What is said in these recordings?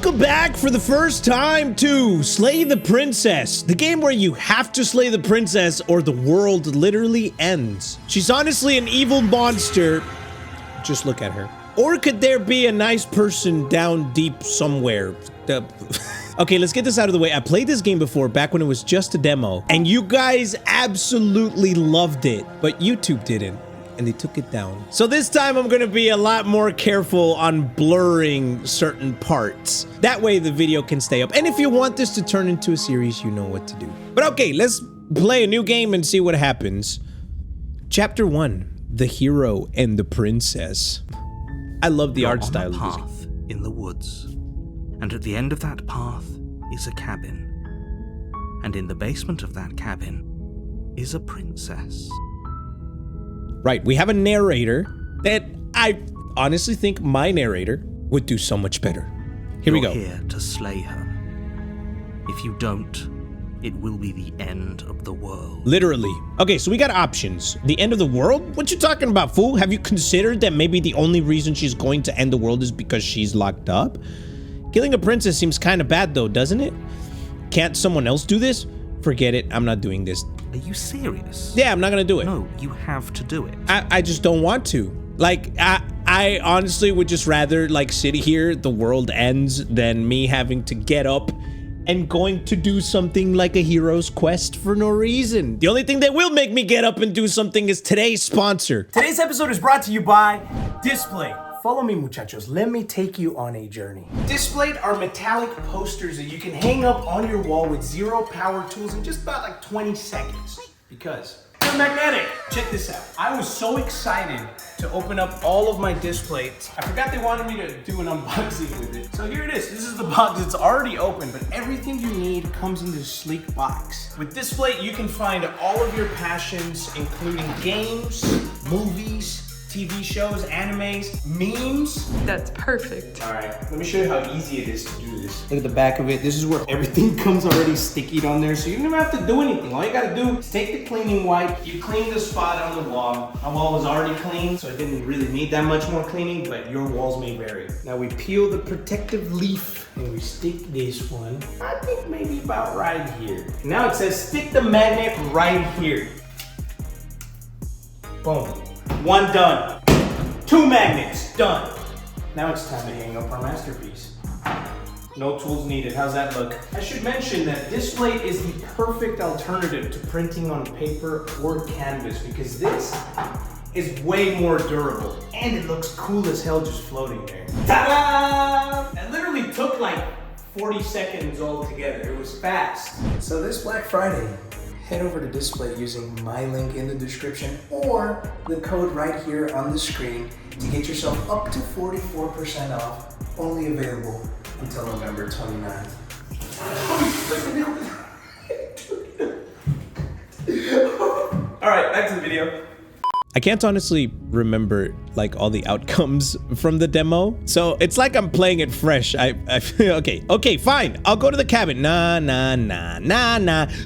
Welcome back for the first time to Slay the Princess, the game where you have to slay the princess or the world literally ends. She's honestly an evil monster. Just look at her. Or could there be a nice person down deep somewhere? Okay, let's get this out of the way. I played this game before, back when it was just a demo, and you guys absolutely loved it, but YouTube didn't, and they took it down. So this time I'm gonna be a lot more careful on blurring certain parts. That way the video can stay up. And if you want this to turn into a series, you know what to do. But okay, let's play a new game and see what happens. Chapter 1, The Hero and the Princess. I love the art style of this game. Path in the woods, and at the end of that path is a cabin, and in the basement of that cabin is a princess. Right, we have a narrator that I honestly think my narrator would do so much better. Here we go. You're here to slay her. If you don't, it will be the end of the world. Literally. Okay, so we got options. The end of the world? What you talking about, fool? Have you considered that maybe the only reason she's going to end the world is because she's locked up? Killing a princess seems kind of bad though, doesn't it? Can't someone else do this? Forget it, I'm not doing this. Are you serious? Yeah, I'm not gonna do it. No, you have to do it. I just don't want to. Like, I honestly would just rather like sit here, the world ends, than me having to get up and going to do something like a hero's quest for no reason. The only thing that will make me get up and do something is today's sponsor. Today's episode is brought to you by Displate. Follow me, muchachos. Let me take you on a journey. Displate are metallic posters that you can hang up on your wall with zero power tools in just about like 20 seconds. Because they're magnetic. Check this out. I was so excited to open up all of my Displates. I forgot they wanted me to do an unboxing with it. So here it is. This is the box. It's already open, but everything you need comes in this sleek box. With Displate, you can find all of your passions, including games, movies, TV shows, animes, memes. That's perfect. All right, let me show you how easy it is to do this. Look at the back of it. This is where everything comes already stickied on there, so you don't have to do anything. All you gotta do is take the cleaning wipe, you clean the spot on the wall. My wall was already clean, so it didn't really need that much more cleaning, but your walls may vary. Now we peel the protective leaf and we stick this one, I think maybe about right here. Now it says stick the magnet right here. Boom. One done. 2 magnets, done. Now it's time to hang up our masterpiece. No tools needed, how's that look? I should mention that Displate is the perfect alternative to printing on paper or canvas because this is way more durable and it looks cool as hell just floating there. Ta-da! It literally took like 40 seconds altogether, it was fast. So this Black Friday, head over to Displate using my link in the description or the code right here on the screen to get yourself up to 44% off, only available until November 29th. All right, back to the video. I can't honestly remember like all the outcomes from the demo, so it's like I'm playing it fresh. I feel okay, fine. I'll go to the cabin. Nah.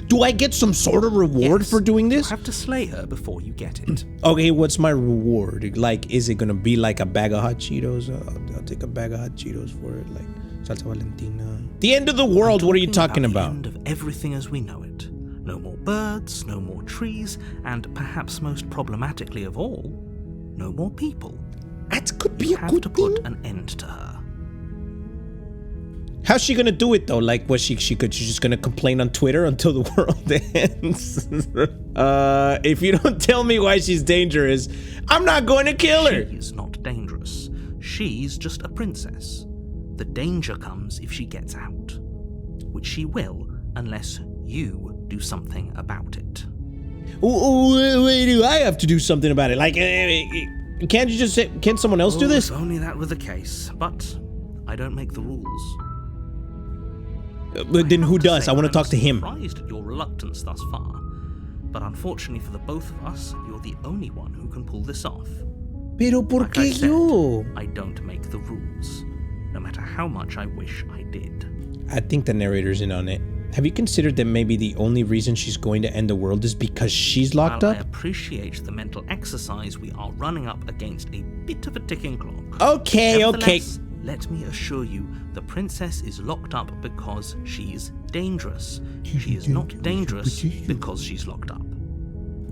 Do I get some sort of reward for doing this? You have to slay her before you get it. Okay, what's my reward? Like, is it gonna be like a bag of hot Cheetos? I'll take a bag of hot Cheetos for it, like salsa Valentina. The end of the world. What are you talking about? The end of everything as we know it. No more birds, no more trees, and perhaps most problematically of all, no more people. That could be you a have good to thing. put an end to her. How's she gonna do it though? Like, was she's just gonna complain on Twitter until the world ends? If you don't tell me why she's dangerous, I'm not going to kill her. She's not dangerous. She's just a princess. The danger comes if she gets out, which she will unless you do something about it. Wait, do I have to do something about it? Like, can't you just say, can't someone else do this? If only that were the case, but I don't make the rules. But then who does? I want to talk to him. I'm surprised at your reluctance thus far, but unfortunately for the both of us, you're the only one who can pull this off. Pero por Like I qué said, yo? I don't make the rules, no matter how much I wish I did. I think the narrator's in on it. Have you considered that maybe the only reason she's going to end the world is because she's locked While up? I appreciate the mental exercise, we are running up against a bit of a ticking clock. Okay. Nevertheless, let me assure you, the princess is locked up because she's dangerous. She is not dangerous because she's locked up.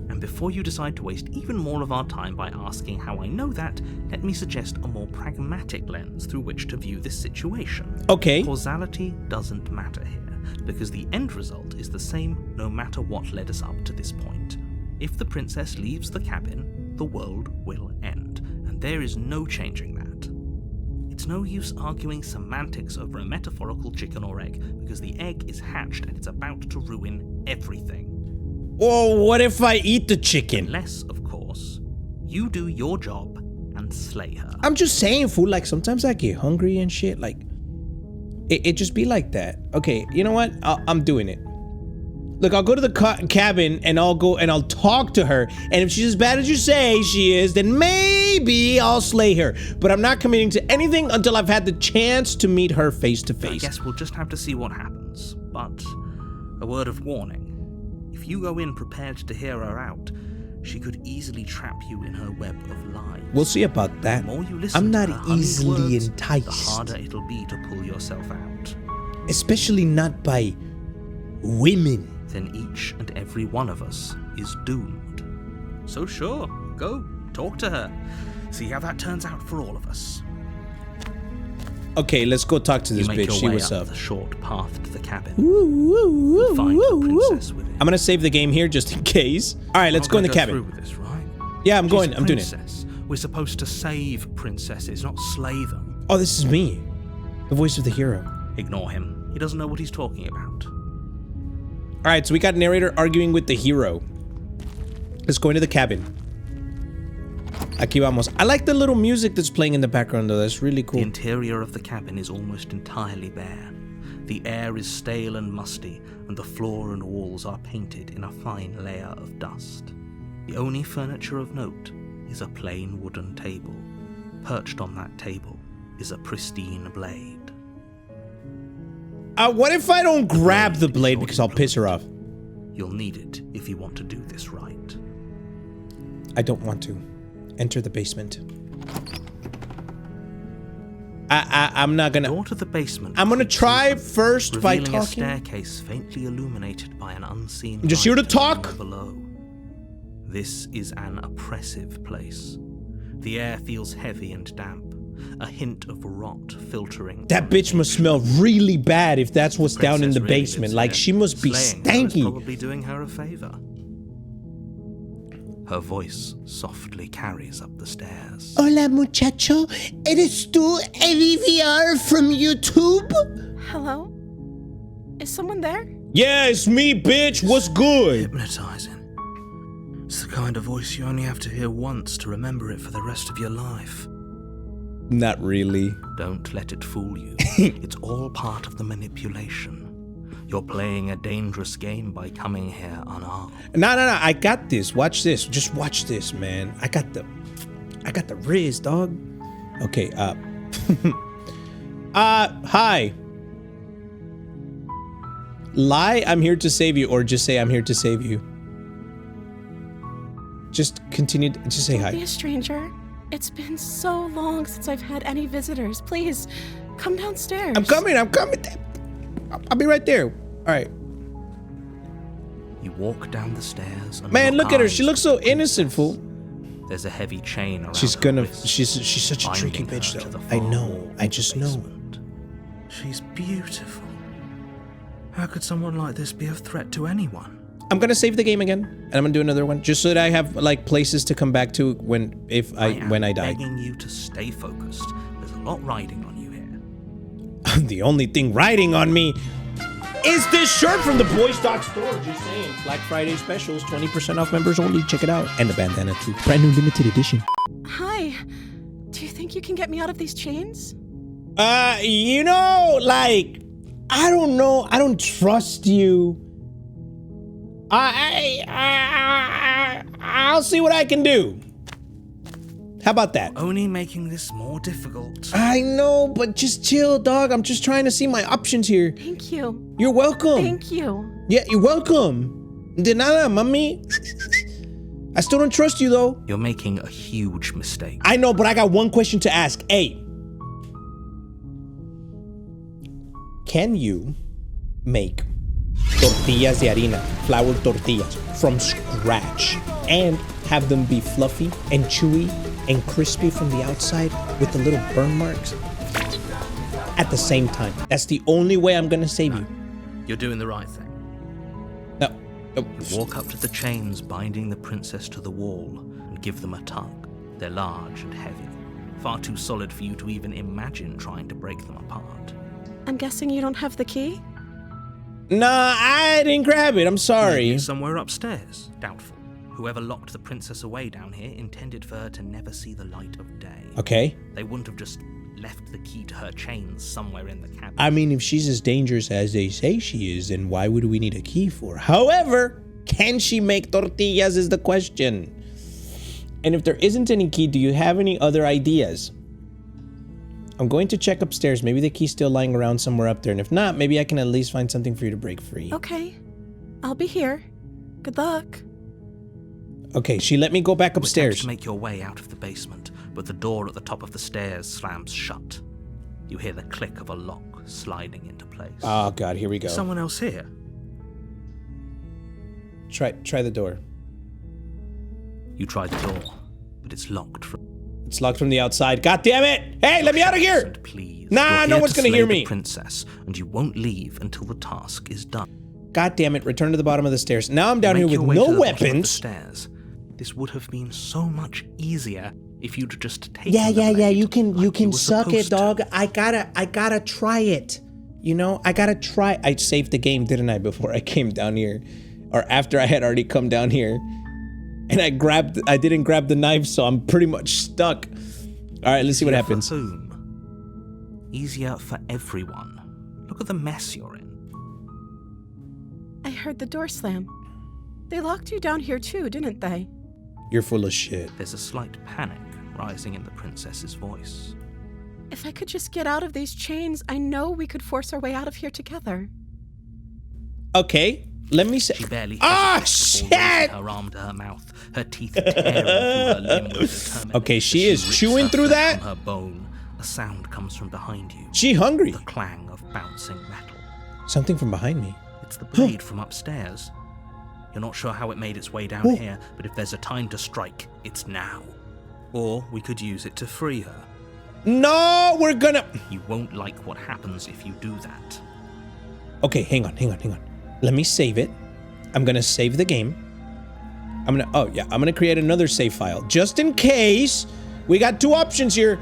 And before you decide to waste even more of our time by asking how I know that, let me suggest a more pragmatic lens through which to view this situation. Okay. Causality doesn't matter here, because the end result is the same no matter what led us up to this point. If the princess leaves the cabin, the world will end, and there is no changing that. It's no use arguing semantics over a metaphorical chicken or egg, because the egg is hatched and it's about to ruin everything. Well, what if I eat the chicken? Unless, of course, you do your job and slay her. I'm just saying, fool, like sometimes I get hungry and shit, like it just be like that. Okay, you know what? I'm doing it. Look, I'll go to the cabin and I'll go and I'll talk to her, and if she's as bad as you say she is, then maybe I'll slay her. But I'm not committing to anything until I've had the chance to meet her face to face. I guess we'll just have to see what happens. But a word of warning. If you go in prepared to hear her out, she could easily trap you in her web of lies. We'll see about that. The more you listen I'm to not her honeyed easily words, enticed. the harder it'll be to pull yourself out. Especially not by women. Then each and every one of us is doomed. So sure, go, talk to her. See how that turns out for all of us. Okay, let's go talk to this You make bitch. your See way what's up up. the short path to the cabin. You'll Find the princess within. I'm gonna save the game here just in case. All right, let's go in the cabin. Through with this, right? Yeah, I'm She's going. a I'm doing it. princess. We're supposed to save princesses, not slay them. Oh, this is me, the voice of the hero. Ignore him. He doesn't know what he's talking about. All right, so we got narrator arguing with the hero. Let's go into the cabin. Aquí vamos. I like the little music that's playing in the background, though. That's really cool. The interior of the cabin is almost entirely bare. The air is stale and musty, and the floor and walls are painted in a fine layer of dust. The only furniture of note is a plain wooden table. Perched on that table is a pristine blade. What if I don't grab the blade because I'll piss her off? You'll need it if you want to do this right. I don't want to. Enter the basement. I'm not gonna. Door to the basement. I'm gonna try first by revealing a talking. staircase faintly illuminated by an unseen Just here to light talk? below. This is an oppressive place. The air feels heavy and damp. A hint of rot filtering. That bitch must smell really bad if that's what's down in the Princess really basement. lives Like, here. she must be Slaying her is stanky. probably doing her a favor. Her voice softly carries up the stairs. Hola, muchacho. ¿Eres tú AVVR from YouTube? Hello? Is someone there? Yeah, it's me, bitch. What's good? Hypnotizing. It's the kind of voice you only have to hear once to remember it for the rest of your life. Not really. Don't let it fool you. It's all part of the manipulation. You're playing a dangerous game by coming here unarmed. No. I got this. Watch this. Just watch this, man. I got the riz, dog. Okay, hi. Lie, I'm here to save you, or just say I'm here to save you. Just continue, just say Don't hi. be a stranger. It's been so long since I've had any visitors. Please, come downstairs. I'm coming. I'll be right there. All right. You walk down the stairs and Man, lock look at her. eyes She looks with so the innocent, princess. fool. There's a heavy chain around She's her gonna, wrist, she's such a tricky binding bitch, her to though. the I far know. wall I of just the know. basement. She's beautiful. How could someone like this be a threat to anyone? I'm gonna save the game again, and I'm gonna do another one, just so that I have like places to come back to when I die. Begging you to stay focused. There's a lot riding on you here. The only thing riding on me is this shirt from the Boys Stock store. Just saying. Black Friday specials, 20% off members only. Check it out. And the bandana too. Brand new limited edition. Hi. Do you think you can get me out of these chains? You know, like, I don't know. I don't trust you. I'll see what I can do. How about that? Only making this more difficult. I know, but just chill, dog. I'm just trying to see my options here. Thank you. You're welcome. Thank you. Yeah, you're welcome. De nada, mami. I still don't trust you, though. You're making a huge mistake. I know, but I got one question to ask. Hey, Can you make tortillas de harina, flour tortillas, from scratch and have them be fluffy and chewy and crispy from the outside with the little burn marks at the same time? That's the only way I'm gonna save you. You're doing the right thing. No. Walk up to the chains binding the princess to the wall and give them a tug. They're large and heavy, far too solid for you to even imagine trying to break them apart. I'm guessing you don't have the key? Nah, I didn't grab it. I'm sorry. Maybe somewhere upstairs. Doubtful. Whoever locked the princess away down here intended for her to never see the light of day. Okay. They wouldn't have just left the key to her chains somewhere in the cabin. I mean, if she's as dangerous as they say she is, then why would we need a key for her? However, can she make tortillas is the question. And if there isn't any key, do you have any other ideas? I'm going to check upstairs. Maybe the key's still lying around somewhere up there. And if not, maybe I can at least find something for you to break free. Okay. I'll be here. Good luck. Okay, she let me go back You attempt upstairs. to make your way out of the basement, but the door at the top of the stairs slams shut. You hear the click of a lock sliding into place. Oh God, here we go. Someone else here? Try the door. You try the door, but it's locked from. It's locked from the outside. God damn it! Hey, let me out of here! And please, Nah, you're no here one's to gonna slay hear the me. princess, and you won't leave until the task is done. God damn it! Return to the bottom of the stairs. Now I'm down here Make with your way to no the bottom of the weapons. stairs. This would have been so much easier if you'd just taken Yeah. the blade You can like were suck it, supposed to. dog. I gotta try it. You know, I gotta try. I saved the game, didn't I? Before I came down here, or after I had already come down here, and I didn't grab the knife, so I'm pretty much stuck. All right, let's see what Easier happens. For whom? Easier for everyone. Look at the mess you're in. I heard the door slam. They locked you down here too, didn't they? You're full of shit. There's a slight panic rising in the princess's voice. If I could just get out of these chains, I know we could force our way out of here together. Okay, let me say. She barely Ah, hesitates before raising shit! her arm to her mouth, her teeth tearing through her limb with determination. Okay, she As is rips chewing her through flesh that? From her bone, a sound comes from behind you. She hungry. The clang of bouncing metal. Something from behind me. It's the blade from upstairs. You're not sure how it made its way down here, but if there's a time to strike, it's now. Or we could use it to free her. No, we're gonna. You won't like what happens if you do that. Okay, hang on. Let me save it. I'm gonna save the game. I'm gonna create another save file just in case. We got two options here.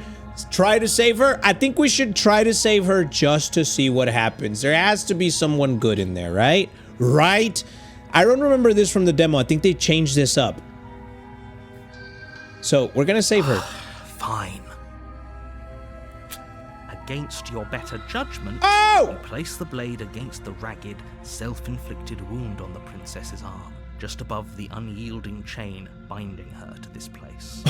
Try to save her. I think we should try to save her just to see what happens. There has to be someone good in there, right? Right? I don't remember this from the demo. I think they changed this up. So we're gonna save her. Fine. Against your better judgment, Oh! you place the blade against the ragged, self-inflicted wound on the princess's arm, just above the unyielding chain binding her to this place.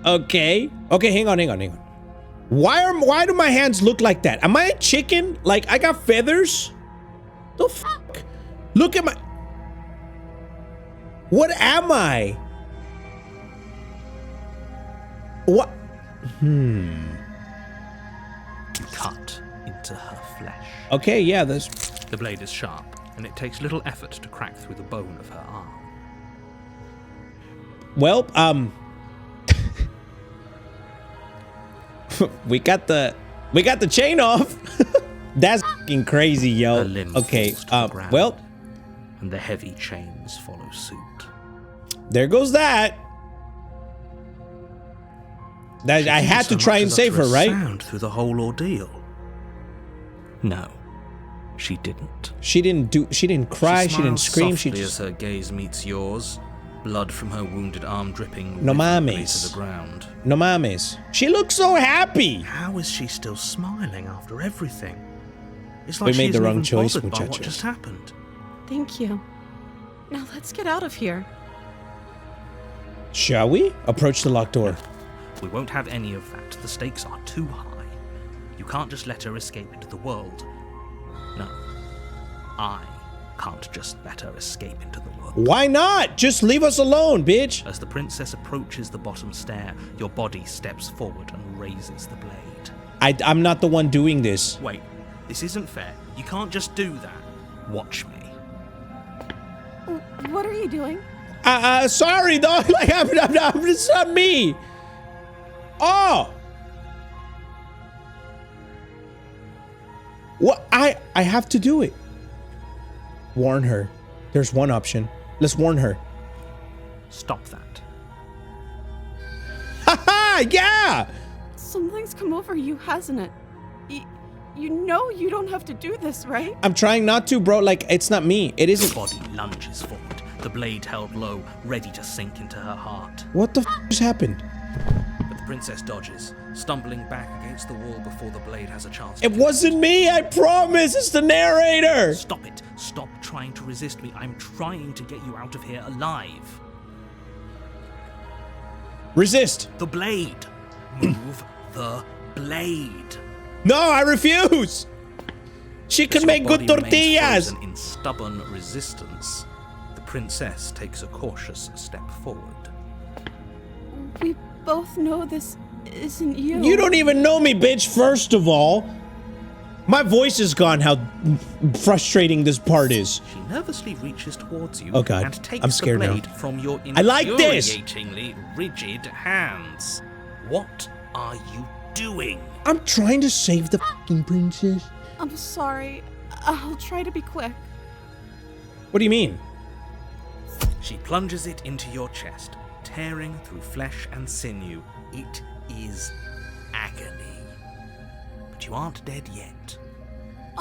Okay, hang on. Why do my hands look like that? Am I a chicken? Like I got feathers? The fuck? Look at my. What am I? What? Cut into her flesh. Okay, yeah, that's. The blade is sharp, and it takes little effort to crack through the bone of her arm. Well, we got the chain off. That's fucking crazy, yo. Her limb Okay, falls to the ground, well, and the heavy chains follow suit. there goes that. That I had to try and save her, right? Sound through the whole ordeal. No, she didn't. She didn't cry, she didn't smiles scream, she softly just. as her gaze meets yours, blood from her wounded arm dripping No rhythmically mames. to the ground. No mames. She looks so happy. How is she still smiling after everything? It's We like made she the isn't wrong even choice, bothered by what muchachos. just happened. Thank you. Now let's get out of here. Shall we? Approach the locked door. We won't have any of that. The stakes are too high. You can't just let her escape into the world. No. I can't just let her escape into the world. Why not? Just leave us alone, bitch. As the princess approaches the bottom stair, your body steps forward and raises the blade. I'm not the one doing this. Wait, This isn't fair. You can't just do that. Watch me. What are you doing? Sorry, dog. Like, it's not me. Oh. What? I have to do it. Warn her. There's one option. Let's warn her. Stop that. Haha, yeah. Something's come over you, hasn't it? You know you don't have to do this, right? I'm trying not to, bro. Like, it's not me. It The isn't. body lunges forward, the blade held low, ready to sink into her heart. What the f just happened? But the princess dodges, stumbling back against the wall before the blade has a chance to It wasn't me. I promise. It's the narrator. Stop it. Stop trying to resist me. I'm trying to get you out of here alive. Resist. The blade. Move the blade. No, I refuse. She can As make your good body remains tortillas. frozen in stubborn resistance, the princess takes a cautious step forward. We both know this isn't you. You don't even know me, bitch, first of all. My voice is gone, how frustrating this part is. She nervously reaches towards you Oh, God. and takes I'm scared the now. blade from your I like this. infuriatingly rigid hands. What are you doing? I'm trying to save the fucking princess. I'm sorry. I'll try to be quick. What do you mean? She plunges it into your chest, tearing through flesh and sinew. It is agony. But you aren't dead yet.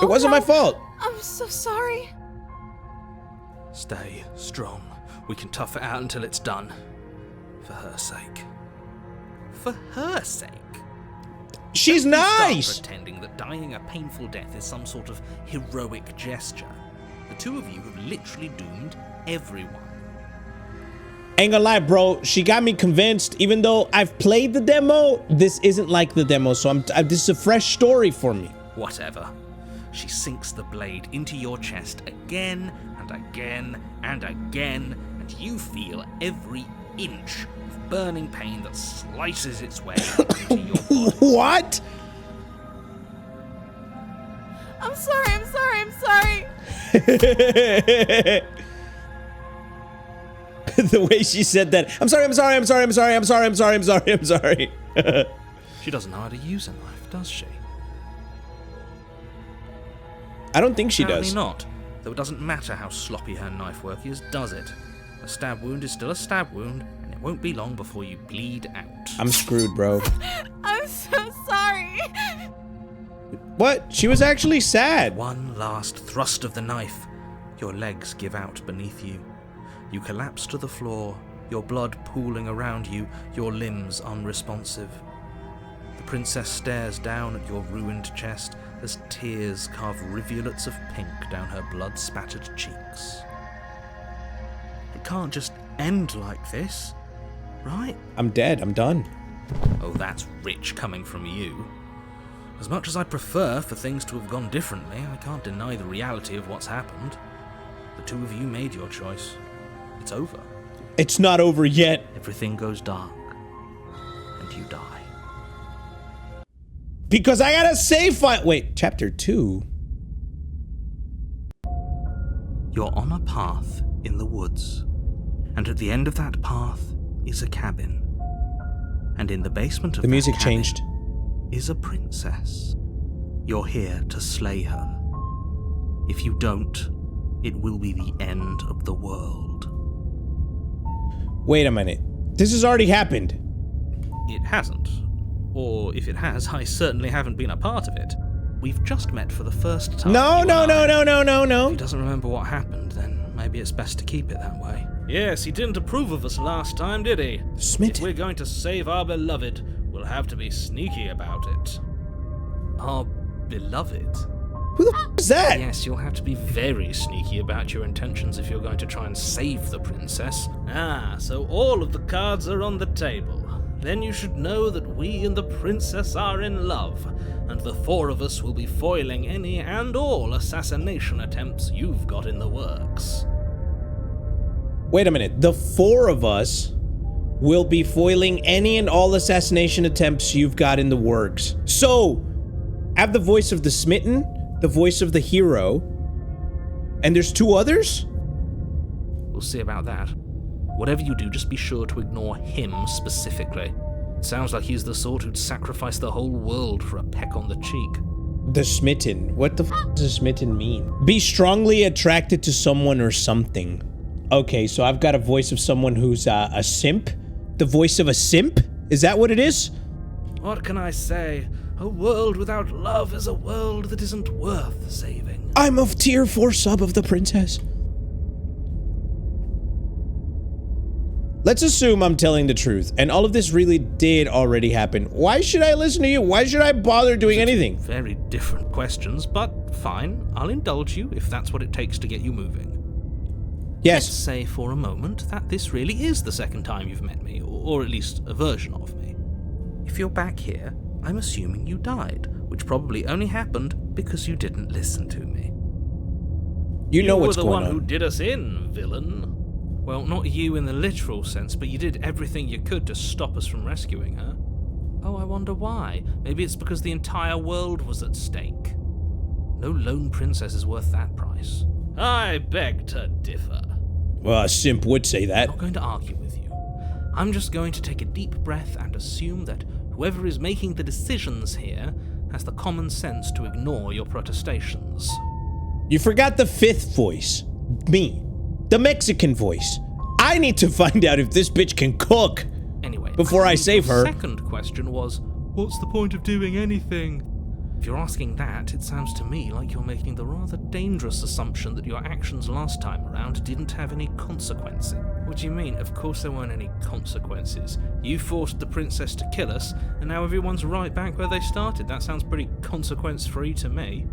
It wasn't my no. fault. I'm so sorry. Stay strong. We can tough it out until it's done. For her sake. For her sake? She's Don't you start nice. pretending that dying a painful death is some sort of heroic gesture. The two of you have literally doomed everyone. Ain't gonna lie, bro. She got me convinced. Even though I've played the demo, this isn't like the demo. So this is a fresh story for me. Whatever. She sinks the blade into your chest again and again and again, and you feel every inch of burning pain that slices its way into your body. What? I'm sorry. I'm sorry. I'm sorry. The way she said that. I'm sorry. I'm sorry. I'm sorry. I'm sorry. I'm sorry. I'm sorry. I'm sorry. I'm sorry. She doesn't know how to use a knife, does she? I don't think she Apparently does. not. Though it doesn't matter how sloppy her knife work is, does it? A stab wound is still a stab wound, and it won't be long before you bleed out. I'm screwed, bro. I'm so sorry. What? She was actually sad. One last thrust of the knife. Your legs give out beneath you. You collapse to the floor, your blood pooling around you, your limbs unresponsive. The princess stares down at your ruined chest as tears carve rivulets of pink down her blood-spattered cheeks. It can't just end like this, right? I'm dead. I'm done. Oh, that's rich coming from you. As much as I prefer for things to have gone differently, I can't deny the reality of what's happened. The two of you made your choice. It's over. It's not over yet. Everything goes dark, and you die. Because I gotta save file. Wait, chapter 2. You're on a path in the woods, and at the end of that path is a cabin. And in the basement of The music that cabin changed. is a princess. You're here to slay her. If you don't, it will be the end of the world. Wait a minute. This has already happened. It hasn't. Or if it has, I certainly haven't been a part of it. We've just met for the first time. No, you no, and I. no, no, no, no, If no. he doesn't remember what happened, then maybe it's best to keep it that way. Yes, he didn't approve of us last time, did he? Smitten. If we're going to save our beloved, we'll have to be sneaky about it. Our beloved? Who the f is that? Yes, you'll have to be very sneaky about your intentions if you're going to try and save the princess. Ah, so all of the cards are on the table. Then you should know that we and the princess are in love, and the four of us will be foiling any and all assassination attempts you've got in the works. Wait a minute. The four of us will be foiling any and all assassination attempts you've got in the works. So, I have the voice of the smitten, the voice of the hero. And there's 2 others? We'll see about that. Whatever you do, just be sure to ignore him specifically. It sounds like he's the sort who'd sacrifice the whole world for a peck on the cheek. The smitten. What the f does smitten mean? Be strongly attracted to someone or something. Okay, so I've got a voice of someone who's a simp? The voice of a simp? Is that what it is? What can I say? A world without love is a world that isn't worth saving. I'm of tier 4 sub of the princess. Let's assume I'm telling the truth, and all of this really did already happen. Why should I listen to you? Why should I bother doing anything? Very different questions, but fine. I'll indulge you if that's what it takes to get you moving. Yes. Let's say for a moment that this really is the second time you've met me, or at least a version of me. If you're back here, I'm assuming you died, which probably only happened because you didn't listen to me. You know what's You were the going one on. who did us in, villain. Well, not you in the literal sense, but you did everything you could to stop us from rescuing her. Oh, I wonder why. Maybe it's because the entire world was at stake. No lone princess is worth that price. I beg to differ. Well, a simp would say that. I'm not going to argue with you. I'm just going to take a deep breath and assume that whoever is making the decisions here has the common sense to ignore your protestations. You forgot the 5th voice. Me. The Mexican voice. I need to find out if this bitch can cook. Anyway, Before I save her. The second question was, what's the point of doing anything? If you're asking that, it sounds to me like you're making the rather dangerous assumption that your actions last time around didn't have any consequences. What do you mean? Of course there weren't any consequences. You forced the princess to kill us, and now everyone's right back where they started. That sounds pretty consequence-free to me.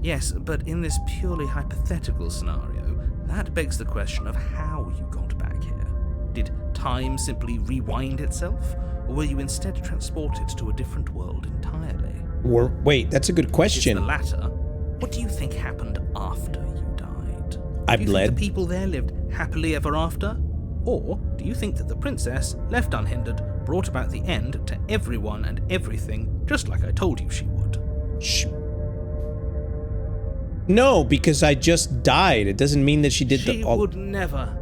Yes, but in this purely hypothetical scenario, that begs the question of how you got back here. Did time simply rewind itself, or were you instead transported to a different world entirely? Wait, that's a good It's question. the latter. What do you think happened after you died? I Do you bled. think the people there lived happily ever after? Or do you think that the princess, left unhindered, brought about the end to everyone and everything, just like I told you she would? Shh. No, because I just died. It doesn't mean that she did She the all. would never.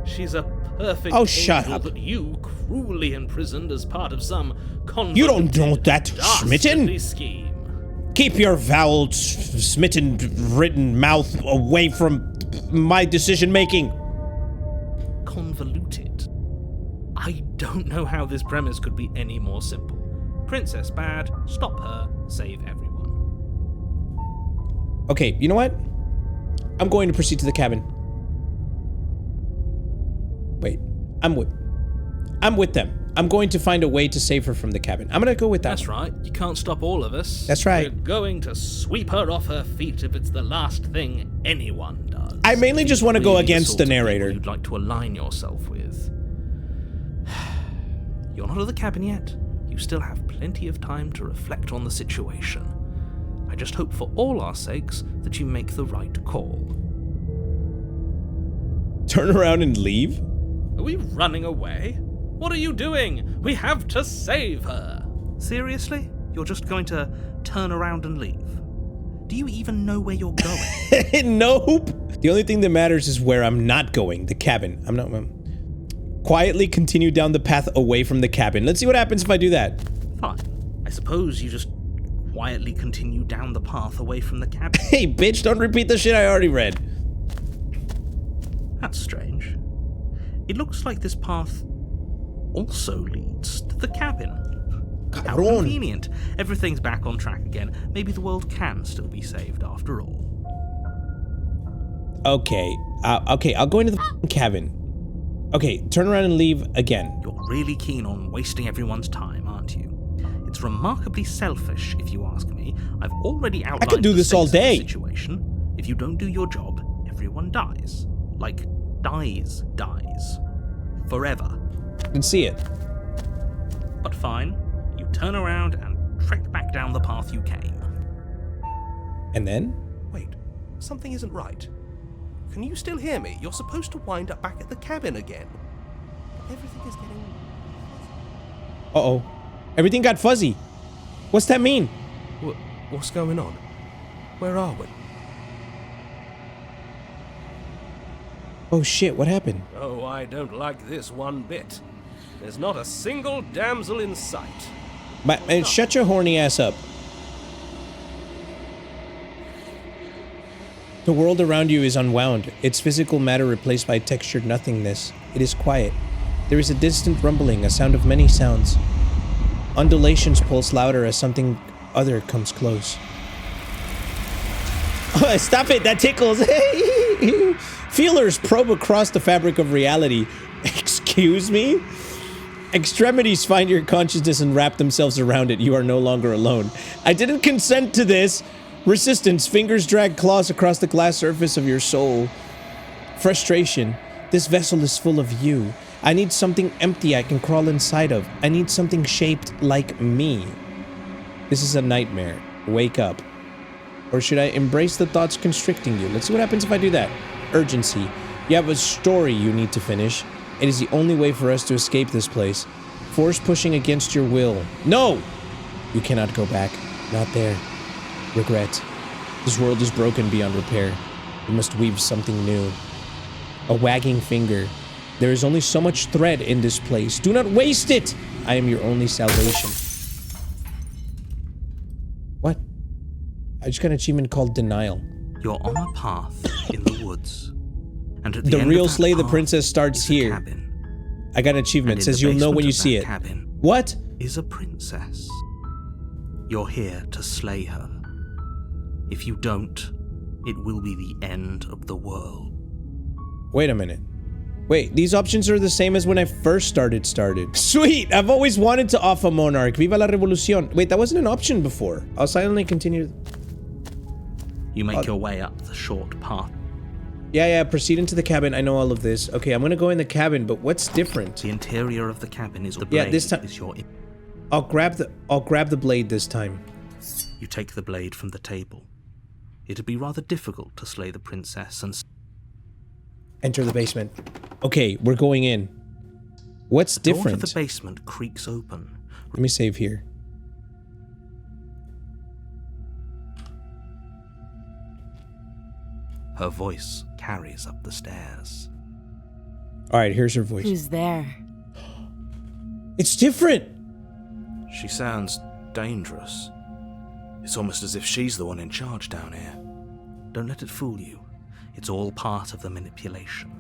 She's a perfect Oh, shut angel up. that you cruelly imprisoned as part of some You don't know convoluted, that, Smitten. dastardly scheme. Keep your foul, smitten, written mouth away from my decision making. Convoluted. I don't know how this premise could be any more simple. Princess bad, stop her, save everyone. Okay, you know what? I'm going to proceed to the cabin. Wait, I'm with them. I'm going to find a way to save her from the cabin. I'm gonna go with that. That's right, you can't stop all of us. That's right. We're going to sweep her off her feet if it's the last thing anyone does. I mainly just want to go Really against the sort of people narrator. You'd like to align yourself with. You're not at the cabin yet. You still have plenty of time to reflect on the situation. I just hope for all our sakes that you make the right call. Turn around and leave? Are we running away? What are you doing? We have to save her. Seriously? You're just going to turn around and leave? Do you even know where you're going? Nope. The only thing that matters is where I'm not going, the cabin. I'm not... quietly continue down the path away from the cabin. Let's see what happens if I do that. Fine. I suppose you just quietly continue down the path away from the cabin. Hey, bitch, don't repeat the shit I already read. That's strange. It looks like this path also leads to the cabin. How Cabrón. convenient. Everything's back on track again. Maybe the world can still be saved after all. Okay, I'll go into the f***ing cabin. Okay, turn around and leave again. You're really keen on wasting everyone's time, aren't you? It's remarkably selfish, if you ask me. I've already outlined could do the this all stakes of the day. situation. If you don't do your job, everyone dies. Like, dies. Forever. I can see it. But fine, you turn around and trek back down the path you came. And then? Wait, something isn't right. Can you still hear me? You're supposed to wind up back at the cabin again. Everything is getting... Uh-oh. Everything got fuzzy. What's that mean? What's going on? Where are we? Oh shit, what happened? Oh, I don't like this one bit. There's not a single damsel in sight. Man, shut your horny ass up. The world around you is unwound, its physical matter replaced by textured nothingness. It is quiet. There is a distant rumbling, a sound of many sounds. Undulations pulse louder as something other comes close. Oh, stop it, that tickles. Feelers probe across the fabric of reality. Excuse me? Extremities find your consciousness and wrap themselves around it. You are no longer alone. I didn't consent to this. Resistance. Fingers drag claws across the glass surface of your soul. Frustration. This vessel is full of you. I need something empty I can crawl inside of. I need something shaped like me. This is a nightmare. Wake up. Or should I embrace the thoughts constricting you? Let's see what happens if I do that. Urgency. You have a story you need to finish. It is the only way for us to escape this place. Force pushing against your will. No! You cannot go back. Not there. Regret. This world is broken beyond repair. You must weave something new. A wagging finger. There is only so much thread in this place. Do not waste it! I am your only salvation. What? I just got an achievement called Denial. You're on a path in the woods. And at the The end real of that Slay the path Princess starts is a here. cabin. I got an achievement. And It in says the you'll know when basement you of see that it. cabin What? is a princess. You're here to slay her. If you don't, it will be the end of the world. Wait a minute. Wait, these options are the same as when I first started. Sweet! I've always wanted to off a monarch. Viva la revolución. Wait, that wasn't an option before. I'll silently continue. You make your way up the short path. Yeah, proceed into the cabin. I know all of this. Okay, I'm gonna go in the cabin, but what's different? The interior of the cabin is the blade. Yeah, this time is your. I'll grab the blade this time. You take the blade from the table. It'd be rather difficult to slay the princess and Enter the basement. Okay, we're going in. What's the door different? to the basement creaks open. Let me save here. Her voice carries up the stairs. All right, here's her voice. Who's there? It's different. She sounds dangerous. It's almost as if she's the one in charge down here. Don't let it fool you. It's all part of the manipulation.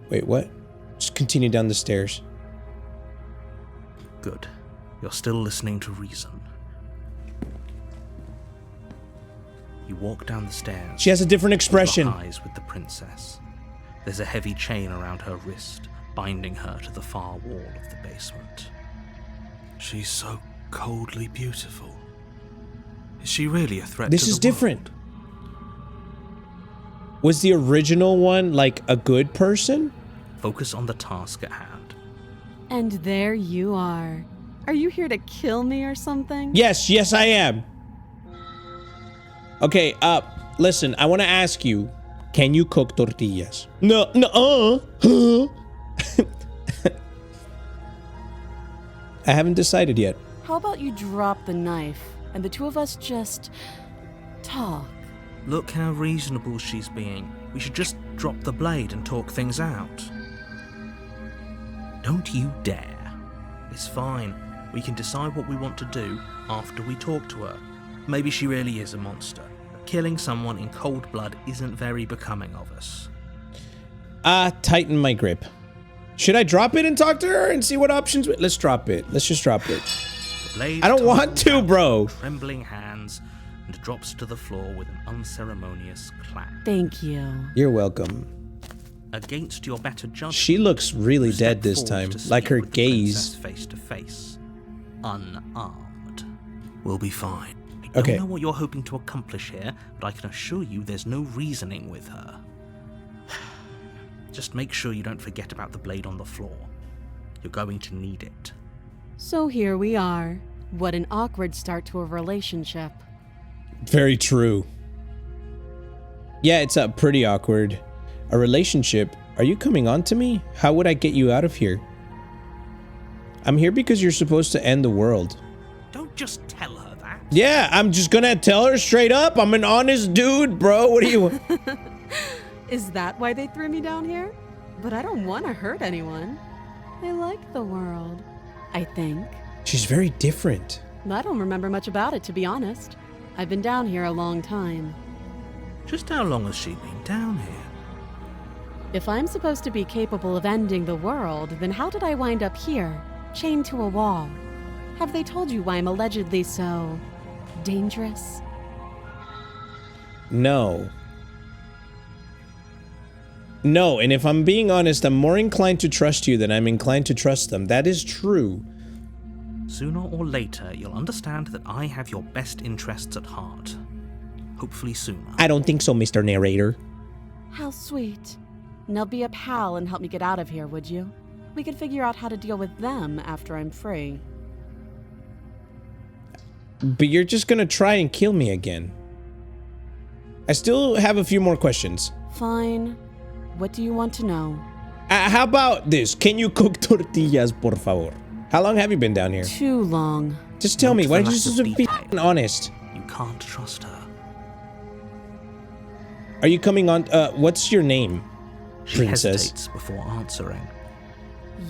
Wait, what? Just continue down the stairs. Good. You're still listening to reason. You walk down the stairs. She has a different expression. Lock eyes with the princess. There's a heavy chain around her wrist, binding her to the far wall of the basement. She's so coldly beautiful. Is she really a threat This to is the different. world? Was the original one like a good person? Focus on the task at hand. And there you are. Are you here to kill me or something? Yes, I am. Okay, listen, I want to ask you, can you cook tortillas? No, I haven't decided yet. How about you drop the knife and the two of us just talk? Look how reasonable she's being. We should just drop the blade and talk things out. Don't you dare. It's fine. We can decide what we want to do after we talk to her. Maybe she really is a monster. But killing someone in cold blood isn't very becoming of us. Tighten my grip. Should I drop it and talk to her and see what options? Let's drop it. Let's just drop it. The blade I don't want tumbles to, out bro. with trembling hands and drops to the floor with an unceremonious clap. Thank you. You're welcome. Against your better judgment, She looks really you dead step this forward time, to like speak her with the gaze. princess face to face, unarmed. We'll be fine. I Okay. don't know what you're hoping to accomplish here, but I can assure you there's no reasoning with her. Just make sure you don't forget about the blade on the floor. You're going to need it. So here we are. What an awkward start to a relationship. Very true. Yeah, it's pretty awkward. A relationship? Are you coming on to me? How would I get you out of here? I'm here because you're supposed to end the world. Don't just tell her that. Yeah, I'm just gonna tell her straight up. I'm an honest dude, bro. What do you... Is that why they threw me down here? But I don't want to hurt anyone. I like the world, I think. She's very different. I don't remember much about it, to be honest. I've been down here a long time. Just how long has she been down here? If I'm supposed to be capable of ending the world, then how did I wind up here, chained to a wall? Have they told you why I'm allegedly so... dangerous? No. No, and if I'm being honest, I'm more inclined to trust you than I'm inclined to trust them. That is true. Sooner or later, you'll understand that I have your best interests at heart. Hopefully sooner. I don't think so, Mr. Narrator. How sweet. Now be a pal and help me get out of here, would you? We could figure out how to deal with them after I'm free. But you're just gonna try and kill me again. I still have a few more questions. Fine. What do you want to know? How about this? Can you cook tortillas, por favor? How long have you been down here? Too long. Just tell me. Not Why for don't you lack of just be detail. honest? You can't trust her. Are you coming on? What's your name? She Princess. hesitates before answering.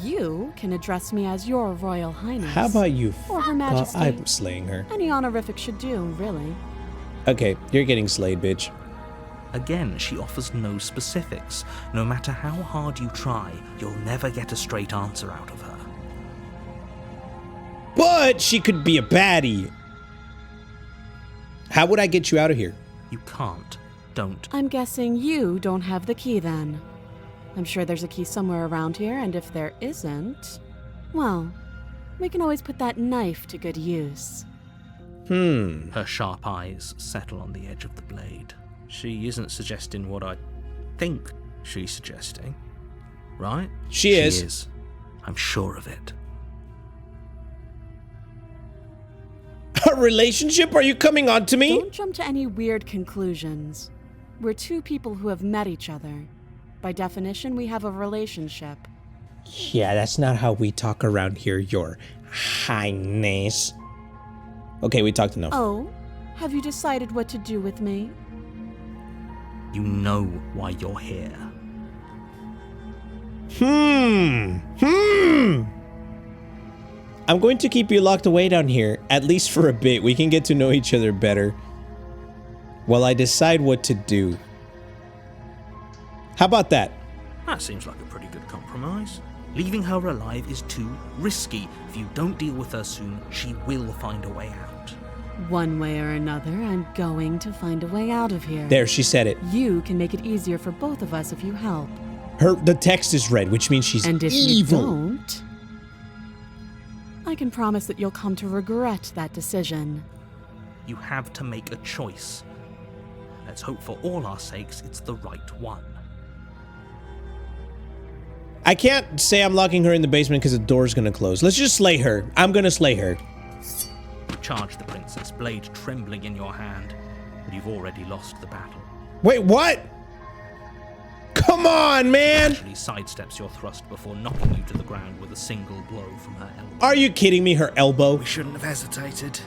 You can address me as your Royal Highness. How about you? Or Her Majesty. I'm slaying her. Any honorific should do, really. Okay, you're getting slayed, bitch. Again, she offers no specifics. No matter how hard you try, you'll never get a straight answer out of her. But she could be a baddie. How would I get you out of here? You can't. Don't. I'm guessing you don't have the key then. I'm sure there's a key somewhere around here, and if there isn't, well, we can always put that knife to good use. Her sharp eyes settle on the edge of the blade. She isn't suggesting what I think she's suggesting, right? She is. I'm sure of it. A relationship? Are you coming on to me? Don't jump to any weird conclusions. We're two people who have met each other. By definition, we have a relationship. Yeah, that's not how we talk around here, Your Highness. Okay, we talked enough. Oh, have you decided what to do with me? You know why you're here. I'm going to keep you locked away down here, at least for a bit. We can get to know each other better while I decide what to do. How about that? That seems like a pretty good compromise. Leaving her alive is too risky. If you don't deal with her soon, she will find a way out. One way or another, I'm going to find a way out of here. There, she said it. You can make it easier for both of us if you help. The text is red, which means she's And if evil. you don't, I can promise that you'll come to regret that decision. You have to make a choice. Let's hope for all our sakes it's the right one. I can't say I'm locking her in the basement because the door's gonna close. Let's just slay her. I'm gonna slay her. You charge the princess, blade trembling in your hand, but you've already lost the battle. Wait, what? Come on, man! Actually sidesteps your thrust before knocking you to the ground with a single blow from her elbow. Are you kidding me? Her elbow? We shouldn't have hesitated.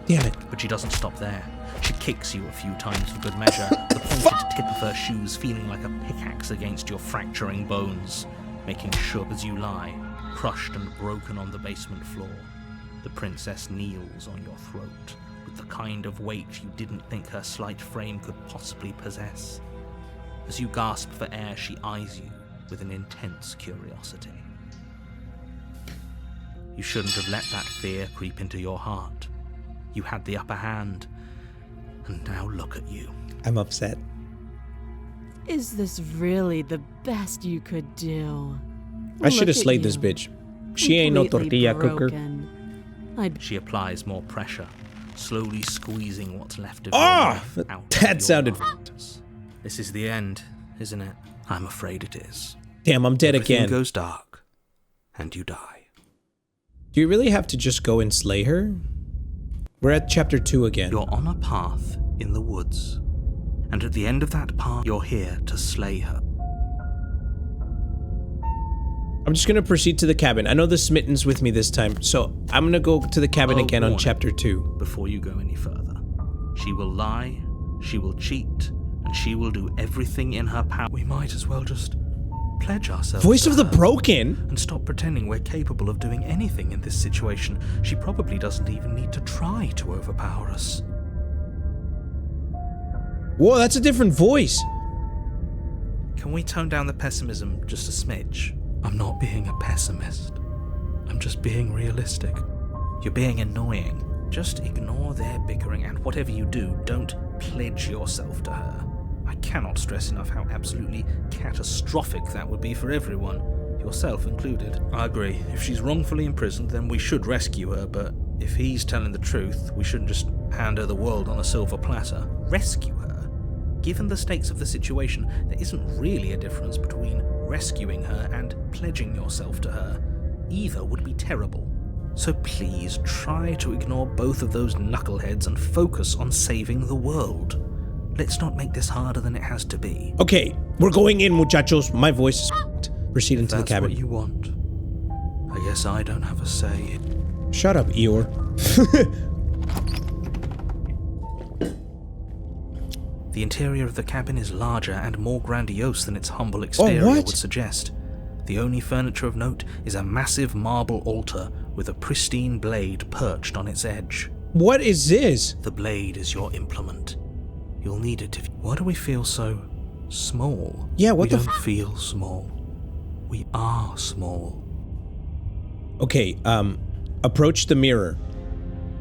Damn it. But she doesn't stop there. She kicks you a few times for good measure, the pointed tip of her shoes feeling like a pickaxe against your fracturing bones, making sure as you lie, crushed and broken on the basement floor. The princess kneels on your throat, with the kind of weight you didn't think her slight frame could possibly possess. As you gasp for air, she eyes you with an intense curiosity. You shouldn't have let that fear creep into your heart. You had the upper hand, and now look at you. I'm upset. Is this really the best you could do? I should have Look at slayed this you. bitch. She ain't no Completely tortilla cooker. broken. I'd She applies more pressure, slowly squeezing what's left of Ah! your life out That of sounded- your lungs. This is the end, isn't it? I'm afraid it is. Damn, I'm dead Everything again. goes dark, and you die. Do you really have to just go and slay her? We're at chapter 2 again. You're on a path in the woods, and at the end of that path, you're here to slay her. I'm just gonna proceed to the cabin. I know the Smitten's with me this time, so I'm gonna go to the cabin again on chapter 2. Before you go any further, she will lie, she will cheat, and she will do everything in her power. We might as well just pledge ourselves. Voice to of the her Broken? and stop pretending we're capable of doing anything in this situation. She probably doesn't even need to try to overpower us. Whoa, that's a different voice. Can we tone down the pessimism just a smidge? I'm not being a pessimist. I'm just being realistic. You're being annoying. Just ignore their bickering, and whatever you do, don't pledge yourself to her. I cannot stress enough how absolutely catastrophic that would be for everyone, yourself included. I agree. If she's wrongfully imprisoned, then we should rescue her, but if he's telling the truth, we shouldn't just hand her the world on a silver platter. Rescue her? Given the stakes of the situation, there isn't really a difference between rescuing her and pledging yourself to her. Either would be terrible. So please try to ignore both of those knuckleheads and focus on saving the world. Let's not make this harder than it has to be. Okay, we're going in, muchachos. My voice is proceed into the That's cabin. what you want. I guess I don't have a say. Shut up, Eeyore. The interior of the cabin is larger and more grandiose than its humble exterior would suggest. The only furniture of note is a massive marble altar with a pristine blade perched on its edge. What is this? The blade is your implement. You'll need it if... Why do we feel so small? Yeah, what we the don't feel small. We are small. Okay, approach the mirror.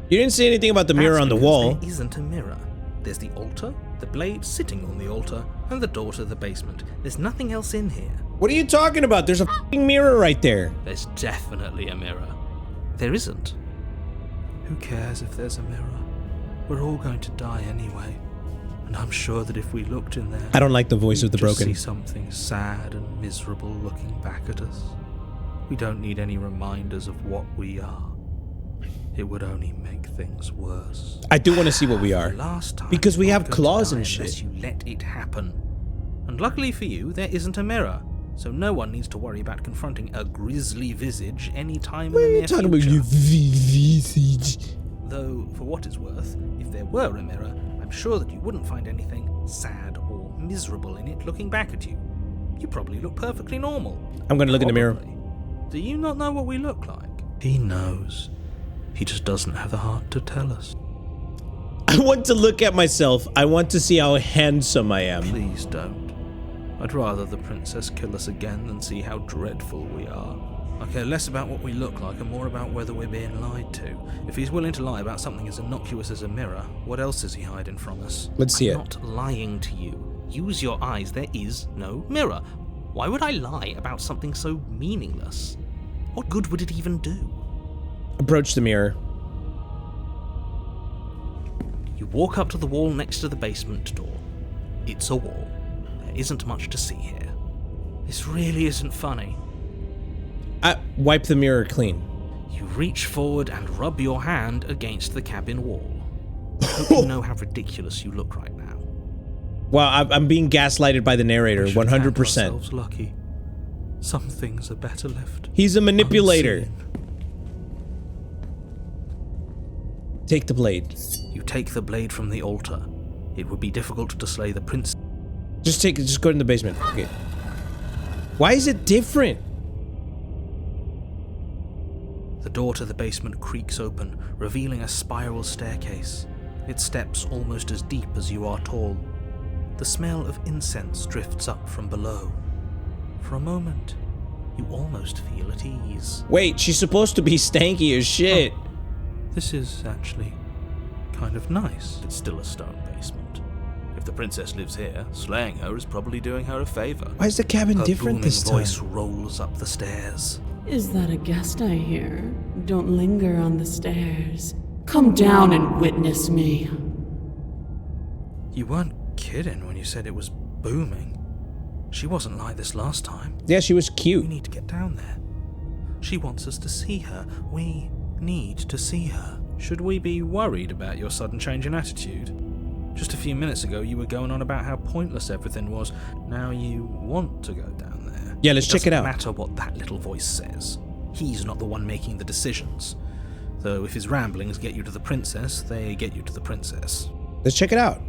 You didn't say anything about the mirror That's on the because wall. There isn't a mirror. There's the altar, the blade sitting on the altar, and the door to the basement. There's nothing else in here. What are you talking about? There's a f***ing mirror right there. There's definitely a mirror. There isn't. Who cares if there's a mirror? We're all going to die anyway. And I'm sure that if we looked in there... I don't like the voice of the we'd just broken. see something sad and miserable looking back at us. We don't need any reminders of what we are. It would only make things worse. I do want to see what we are. Last time, Because we you're have not going to claws die and unless shit. you let it happen. And luckily for you, there isn't a mirror, so no one needs to worry about confronting a grisly visage any time in the near future. visage? Though, for what it's worth, if there were a mirror, I'm sure that you wouldn't find anything sad or miserable in it looking back at you. You probably look perfectly normal. I'm gonna look in the mirror. Probably. Do you not know what we look like? He knows. He just doesn't have the heart to tell us. I want to look at myself. I want to see how handsome I am. Please don't. I'd rather the princess kill us again than see how dreadful we are. I care less about what we look like and more about whether we're being lied to. If he's willing to lie about something as innocuous as a mirror, what else is he hiding from us? Let's see I'm it. not lying to you. Use your eyes. There is no mirror. Why would I lie about something so meaningless? What good would it even do? Approach the mirror. You walk up to the wall next to the basement door. It's a wall. There isn't much to see here. This really isn't funny. Wipe the mirror clean. You reach forward and rub your hand against the cabin wall. I hope you know how ridiculous you look right now. Wow, I'm being gaslighted by the narrator, We should count 100%. ourselves lucky. Some things are better left He's a manipulator. unseen. Take the blade. You take the blade from the altar. It would be difficult to slay the prince. Just go in the basement. Okay. Why is it different? The door to the basement creaks open, revealing a spiral staircase. Its steps almost as deep as you are tall. The smell of incense drifts up from below. For a moment, you almost feel at ease. Wait, she's supposed to be stanky as shit. This is actually kind of nice. It's still a stone basement. If the princess lives here, slaying her is probably doing her a favor. Why is the cabin Her different this booming time? voice rolls up the stairs. Is that a guest I hear? Don't linger on the stairs. Come down and witness me. You weren't kidding when you said it was booming. She wasn't like this last time. Yeah, she was We cute. need to get down there. She wants us to see her. We need to see her. Should we be worried about your sudden change in attitude? Just a few minutes ago you were going on about how pointless everything was. Now you want to go down there. Yeah, let's check it out. Doesn't matter what that little voice says. He's not the one making the decisions. Though if his ramblings get you to the princess, they get you to the princess. Let's check it out.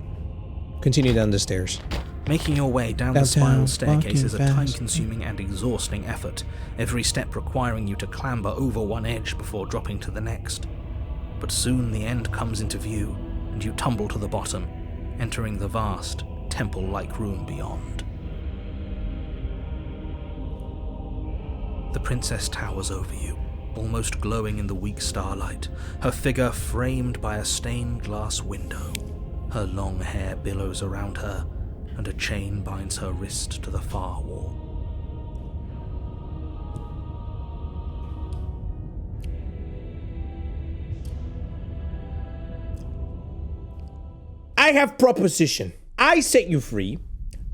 Continue down the stairs. Making your way down the spiral staircase is a time-consuming and exhausting effort, every step requiring you to clamber over one edge before dropping to the next. But soon the end comes into view, and you tumble to the bottom, entering the vast, temple-like room beyond. The princess towers over you, almost glowing in the weak starlight, her figure framed by a stained glass window. Her long hair billows around her, and a chain binds her wrist to the far wall. I have proposition. I set you free.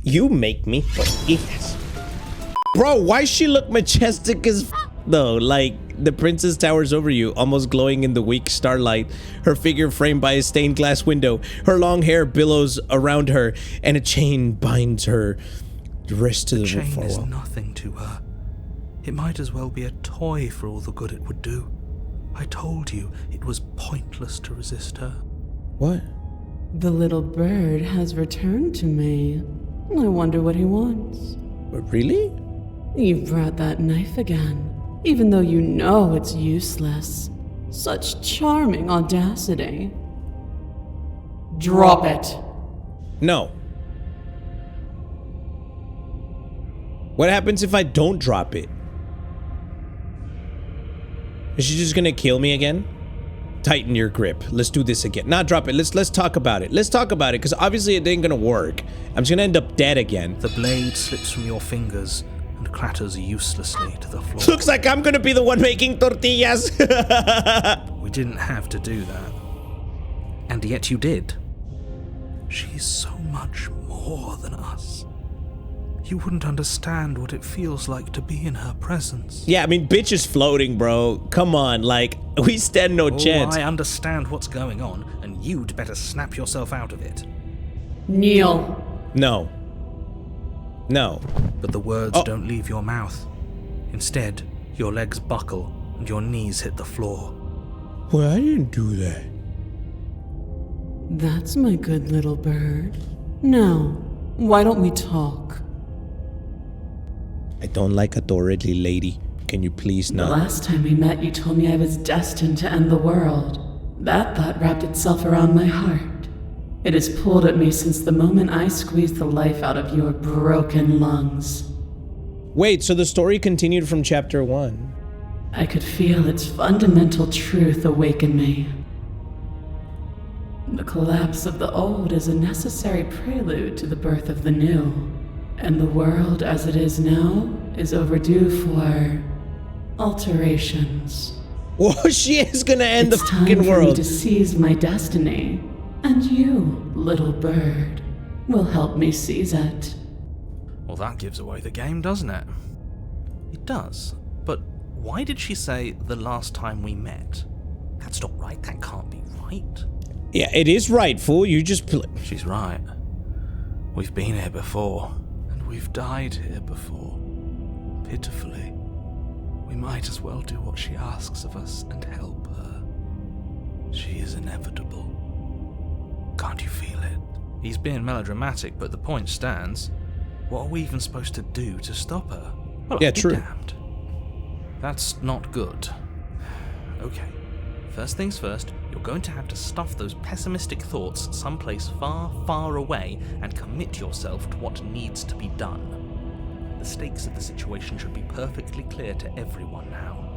You make me forgive. Bro, why she look majestic as though? Like, the princess towers over you, almost glowing in the weak starlight, her figure framed by a stained glass window, her long hair billows around her, and a chain binds her wrist to the chain far is wall. nothing to her. It might as well be a toy for all the good it would do. I told you it was pointless to resist her. What? The little bird has returned to me. I wonder what he wants. What, really? You've brought that knife again, even though you know it's useless. Such charming audacity. Drop it. No. What happens if I don't drop it? Is she just gonna kill me again? Tighten your grip. Let's do this again. Not drop it. Let's talk about it. Let's talk about it, because obviously it ain't gonna work. I'm just gonna end up dead again. The blade slips from your fingers and clatters uselessly to the floor. Looks like I'm gonna be the one making tortillas. We didn't have to do that. And yet you did. She's so much more than us. You wouldn't understand what it feels like to be in her presence. Yeah, I mean, bitch is floating, bro. Come on, like, we stand no chance. I understand what's going on, and you'd better snap yourself out of it. Kneel. No. No. But the words don't leave your mouth. Instead, your legs buckle and your knees hit the floor. Well, I didn't do that. That's my good little bird. Now, why don't we talk? I don't like authority, lady. Can you please The not? last time we met, you told me I was destined to end the world. That thought wrapped itself around my heart. It has pulled at me since the moment I squeezed the life out of your broken lungs. Wait, so the story continued from chapter 1. I could feel its fundamental truth awaken me. The collapse of the old is a necessary prelude to the birth of the new. And the world as it is now is overdue for alterations. Well, she is gonna end the It's time fucking for me world. to seize my destiny. And you, little bird, will help me seize it. Well, that gives away the game, doesn't it? It does. But why did she say the last time we met? That's not right. That can't be right. Yeah, it is right, fool. You just She's right. We've been here before. We've died here before, pitifully. We might as well do what she asks of us and help her. She is inevitable. Can't you feel it? He's being melodramatic, but the point stands. What are we even supposed to do to stop her? Well, Yeah, I'll be true. damned. That's not good. Okay. First things first, you're going to have to stuff those pessimistic thoughts someplace far, far away and commit yourself to what needs to be done. The stakes of the situation should be perfectly clear to everyone now.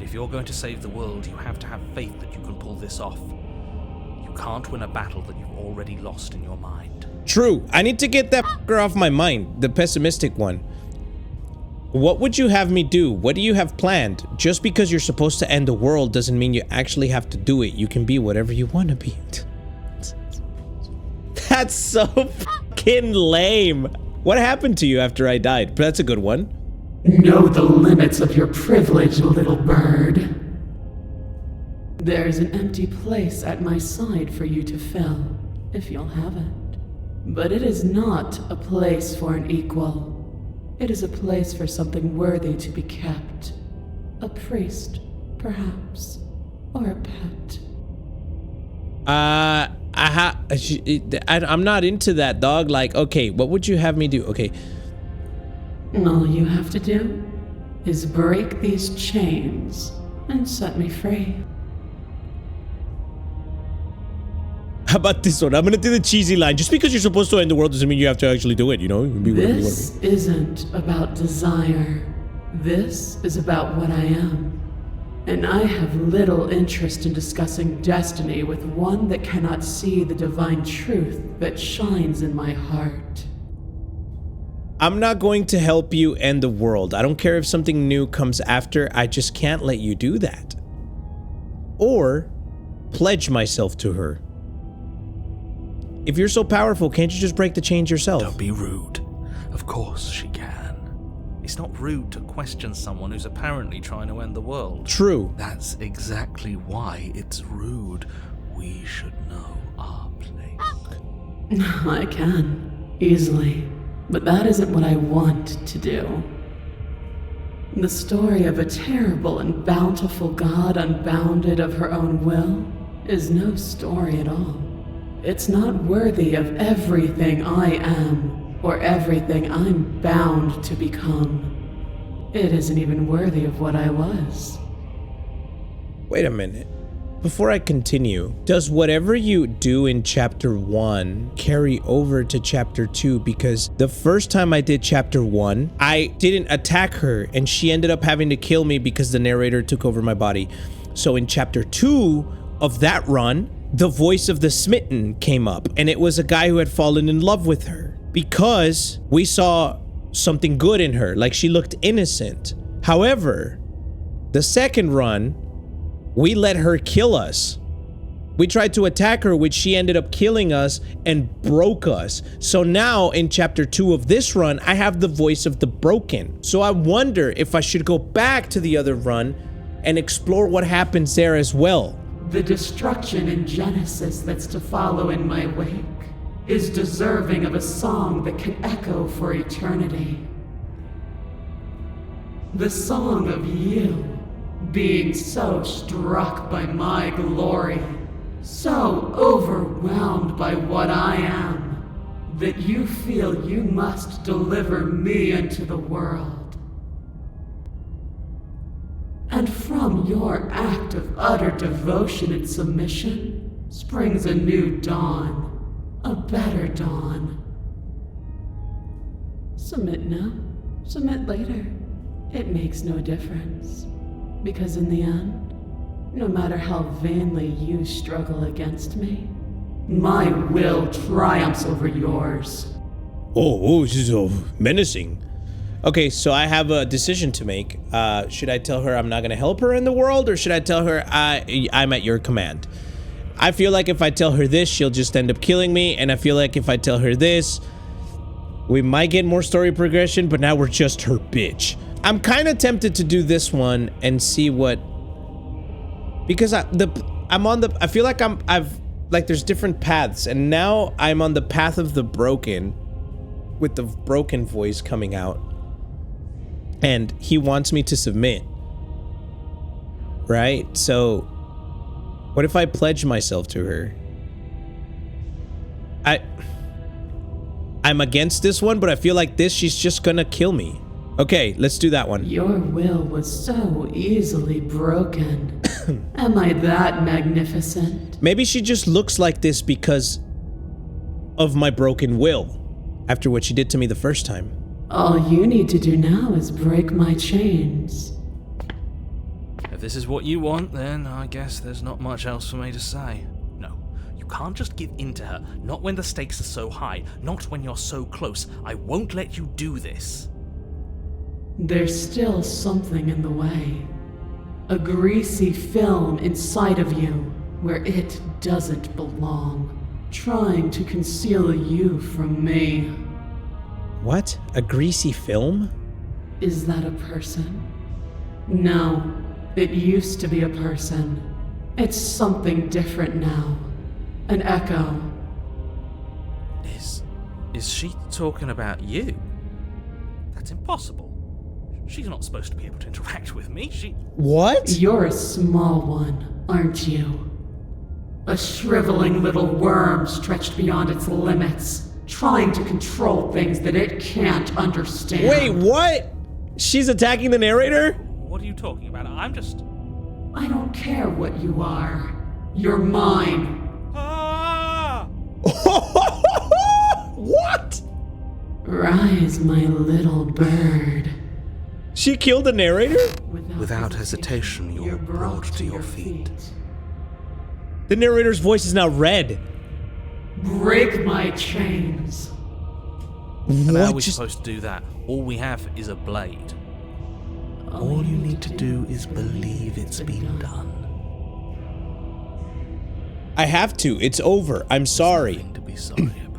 If you're going to save the world, you have to have faith that you can pull this off. You can't win a battle that you've already lost in your mind. True. I need to get that fucker off my mind, the pessimistic one. What would you have me do? What do you have planned? Just because you're supposed to end the world doesn't mean you actually have to do it. You can be whatever you want to be. That's so fucking lame. What happened to you after I died? That's a good one. Know the limits of your privilege, little bird. There's an empty place at my side for you to fill, if you'll have it. But it is not a place for an equal. It is a place for something worthy to be kept. A priest, perhaps, or a pet. I'm not into that, dog. Like, okay, what would you have me do? Okay. All you have to do is break these chains and set me free. How about this one? I'm gonna do the cheesy line. Just because you're supposed to end the world doesn't mean you have to actually do it, you know? Be whatever you This wanna be. isn't about desire. This is about what I am. And I have little interest in discussing destiny with one that cannot see the divine truth that shines in my heart. I'm not going to help you end the world. I don't care if something new comes after. I just can't let you do that. Or pledge myself to her. If you're so powerful, can't you just break the chains yourself? Don't be rude. Of course she can. It's not rude to question someone who's apparently trying to end the world. True. That's exactly why it's rude. We should know our place. I can, easily. But that isn't what I want to do. The story of a terrible and bountiful God unbounded of her own will is no story at all. It's not worthy of everything I am, or everything I'm bound to become. It isn't even worthy of what I was. Wait a minute. Before I continue, does whatever you do in chapter 1 carry over to chapter 2? Because the first time I did chapter 1, I didn't attack her and she ended up having to kill me because the narrator took over my body. So in chapter 2 of that run, the voice of the smitten came up and it was a guy who had fallen in love with her because we saw something good in her, like she looked innocent. However, the second run, we let her kill us. We tried to attack her, which she ended up killing us and broke us. So now in chapter 2 of this run, I have the voice of the broken. So I wonder if I should go back to the other run and explore what happens there as well. The destruction in Genesis that's to follow in my wake is deserving of a song that can echo for eternity. The song of you being so struck by my glory, so overwhelmed by what I am, that you feel you must deliver me into the world. And from your act of utter devotion and submission springs a new dawn, a better dawn. Submit now, submit later. It makes no difference. Because in the end, no matter how vainly you struggle against me, my will triumphs over yours. Oh, this is so menacing. Okay, so I have a decision to make. Should I tell her I'm not gonna help her in the world, or should I tell her I'm at your command? I feel like if I tell her this, she'll just end up killing me, and I feel like if I tell her this, we might get more story progression, but now we're just her bitch. I'm kind of tempted to do this one and see what, because I feel like there's different paths, and now I'm on the path of the broken, with the broken voice coming out, and he wants me to submit, right? So what if I pledge myself to her? I'm against this one, but I feel like this, she's just gonna kill me. Okay, let's do that one. Your will was so easily broken. Am I that magnificent? Maybe she just looks like this because of my broken will, after what she did to me the first time. All you need to do now is break my chains. If this is what you want, then I guess there's not much else for me to say. No, you can't just give in to her. Not when the stakes are so high. Not when you're so close. I won't let you do this. There's still something in the way. A greasy film inside of you where it doesn't belong, trying to conceal you from me. What? A greasy film? Is that a person? No, it used to be a person. It's something different now. An echo. Is she talking about you? That's impossible. She's not supposed to be able to interact with me. What? You're a small one, aren't you? A shriveling little worm stretched beyond its limits, trying to control things that it can't understand. Wait, what? She's attacking the narrator? What are you talking about? I'm just... I don't care what you are. You're mine. Ah! What? Rise, my little bird. She killed the narrator? Without hesitation, you're brought to your feet. The narrator's voice is now red. Break my chains. And how are What we just... supposed to do that? All we have is a blade. All you need to do is believe it's been done. I have to. It's over. I'm sorry. Nothing to be sorry about.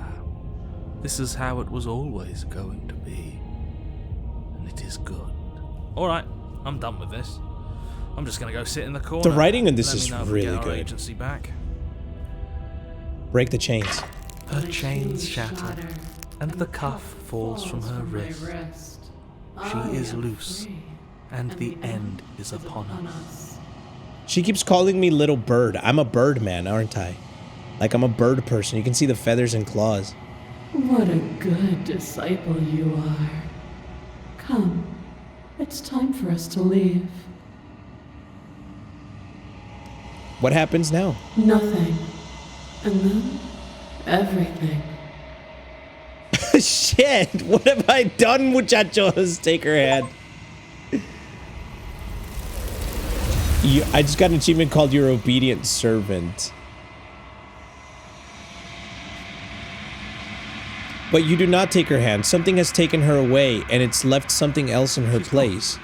This is how it was always going to be. And it is good. Alright, I'm done with this. I'm just gonna go sit in the corner. The writing in this Let me is know if we really get our good. agency back. Break the chains. Her chains shatter, and the cuff falls from her wrist. She is loose, and the end is upon us. She keeps calling me little bird. I'm a bird man, aren't I? Like I'm a bird person. You can see the feathers and claws. What a good disciple you are. Come, it's time for us to leave. What happens now? Nothing. And then, everything. Shit! What have I done, muchachos? Take her hand. I just got an achievement called Your Obedient Servant. But you do not take her hand. Something has taken her away, and it's left something else in her place.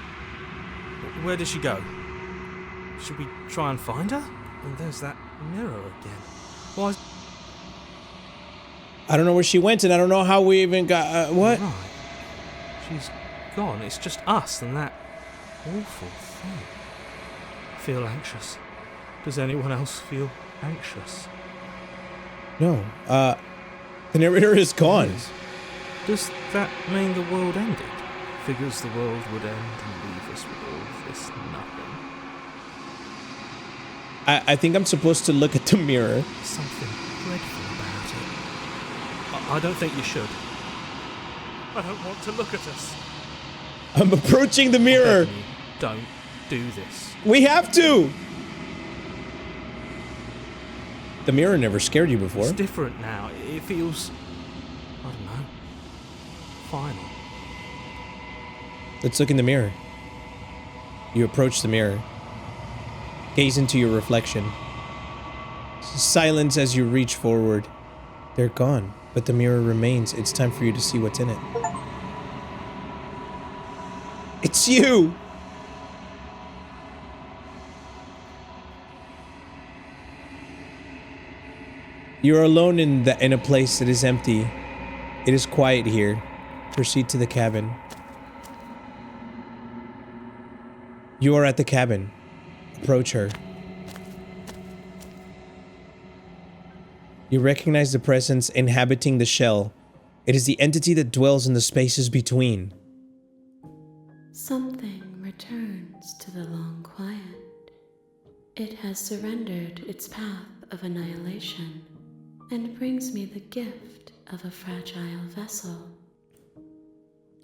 Where did she go? Should we try and find her? And there's that mirror again. Why is... I don't know where she went, and I don't know how we even got... what? Right. She's gone. It's just us and that awful thing. I feel anxious. Does anyone else feel anxious? No. The narrator is gone. Does that mean the world ended? Figures the world would end and leave us with all this nothing. I think I'm supposed to look at the mirror. Something dreadful about it. I don't think you should. I don't want to look at us. I'm approaching the mirror. Beg you, don't do this. We have to! The mirror never scared you before. It's different now. It feels... I don't know. Final. Let's look in the mirror. You approach the mirror. Gaze into your reflection. Silence as you reach forward. They're gone, but the mirror remains. It's time for you to see what's in it. It's you! You are alone in a place that is empty. It is quiet here. Proceed to the cabin. You are at the cabin. Approach her. You recognize the presence inhabiting the shell. It is the entity that dwells in the spaces between. Something returns to the long quiet. It has surrendered its path of annihilation and brings me the gift of a fragile vessel.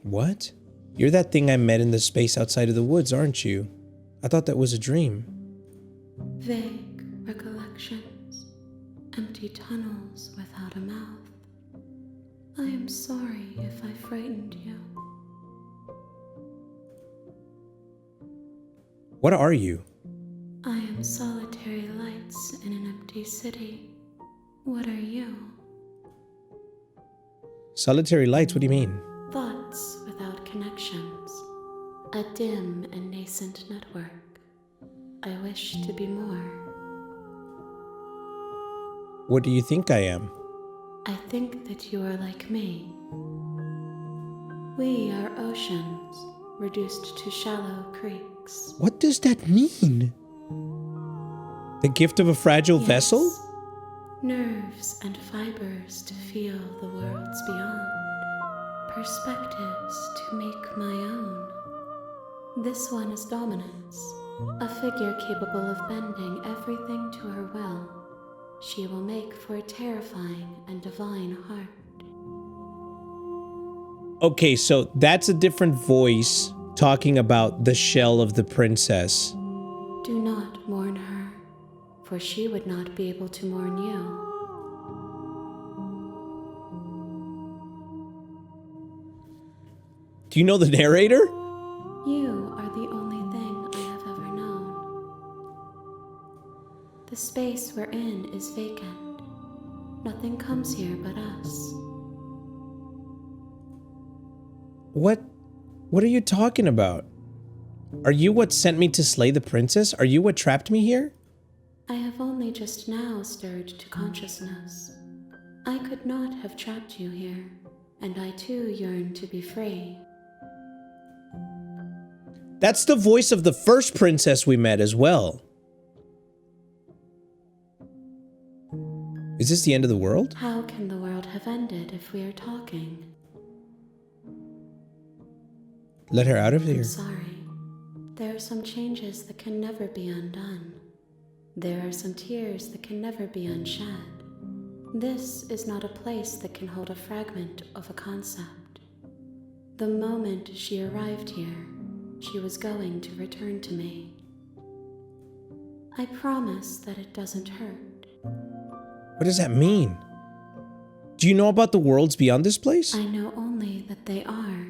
What? You're that thing I met in the space outside of the woods, aren't you? I thought that was a dream. Vague recollections, empty tunnels without a mouth. I am sorry if I frightened you. What are you? I am solitary lights in an empty city. What are you? Solitary lights, what do you mean? Thoughts without connections. A dim and nascent network. I wish to be more. What do you think I am? I think that you are like me. We are oceans, reduced to shallow creeks. What does that mean? The gift of a fragile Yes. vessel? Nerves and fibers to feel the worlds beyond. perspectives to make my own. This one is dominance, a figure capable of bending everything to her will. She will make for a terrifying and divine heart. Okay, so that's a different voice talking about the shell of the princess. Do not mourn her, for she would not be able to mourn you. Do you know the narrator? You are the only thing I have ever known. The space we're in is vacant. Nothing comes here but us. What are you talking about? Are you what sent me to slay the princess? Are you what trapped me here? I have only just now stirred to consciousness. I could not have trapped you here, and I too yearn to be free. That's the voice of the first princess we met as well. Is this the end of the world? How can the world have ended if we are talking? Let her out of I'm here. sorry. There are some changes that can never be undone. There are some tears that can never be unshed. This is not a place that can hold a fragment of a concept. The moment she arrived here, she was going to return to me. I promise that it doesn't hurt. What does that mean? Do you know about the worlds beyond this place? I know only that they are.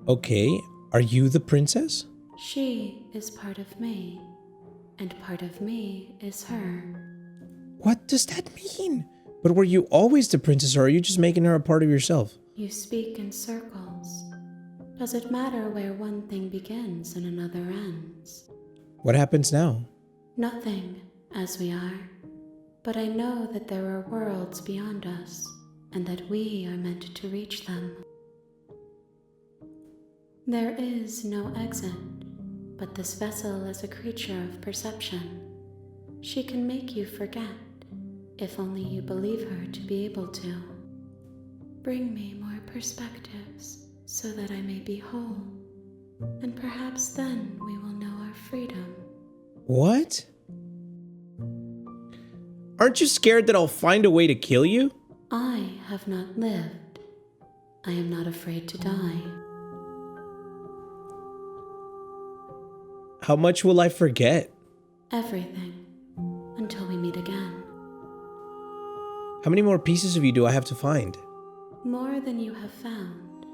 Okay, are you the princess? She is part of me, and part of me is her. What does that mean? But were you always the princess, or are you just making her a part of yourself? You speak in circles. Does it matter where one thing begins and another ends? What happens now? Nothing, as we are. But I know that there are worlds beyond us, and that we are meant to reach them. There is no exit, but this vessel is a creature of perception. She can make you forget, if only you believe her to be able to. Bring me more perspectives, so that I may be whole, and perhaps then we will know our freedom. What? Aren't you scared that I'll find a way to kill you? I have not lived. I am not afraid to die. How much will I forget? Everything, until we meet again. How many more pieces of you do I have to find? More than you have found,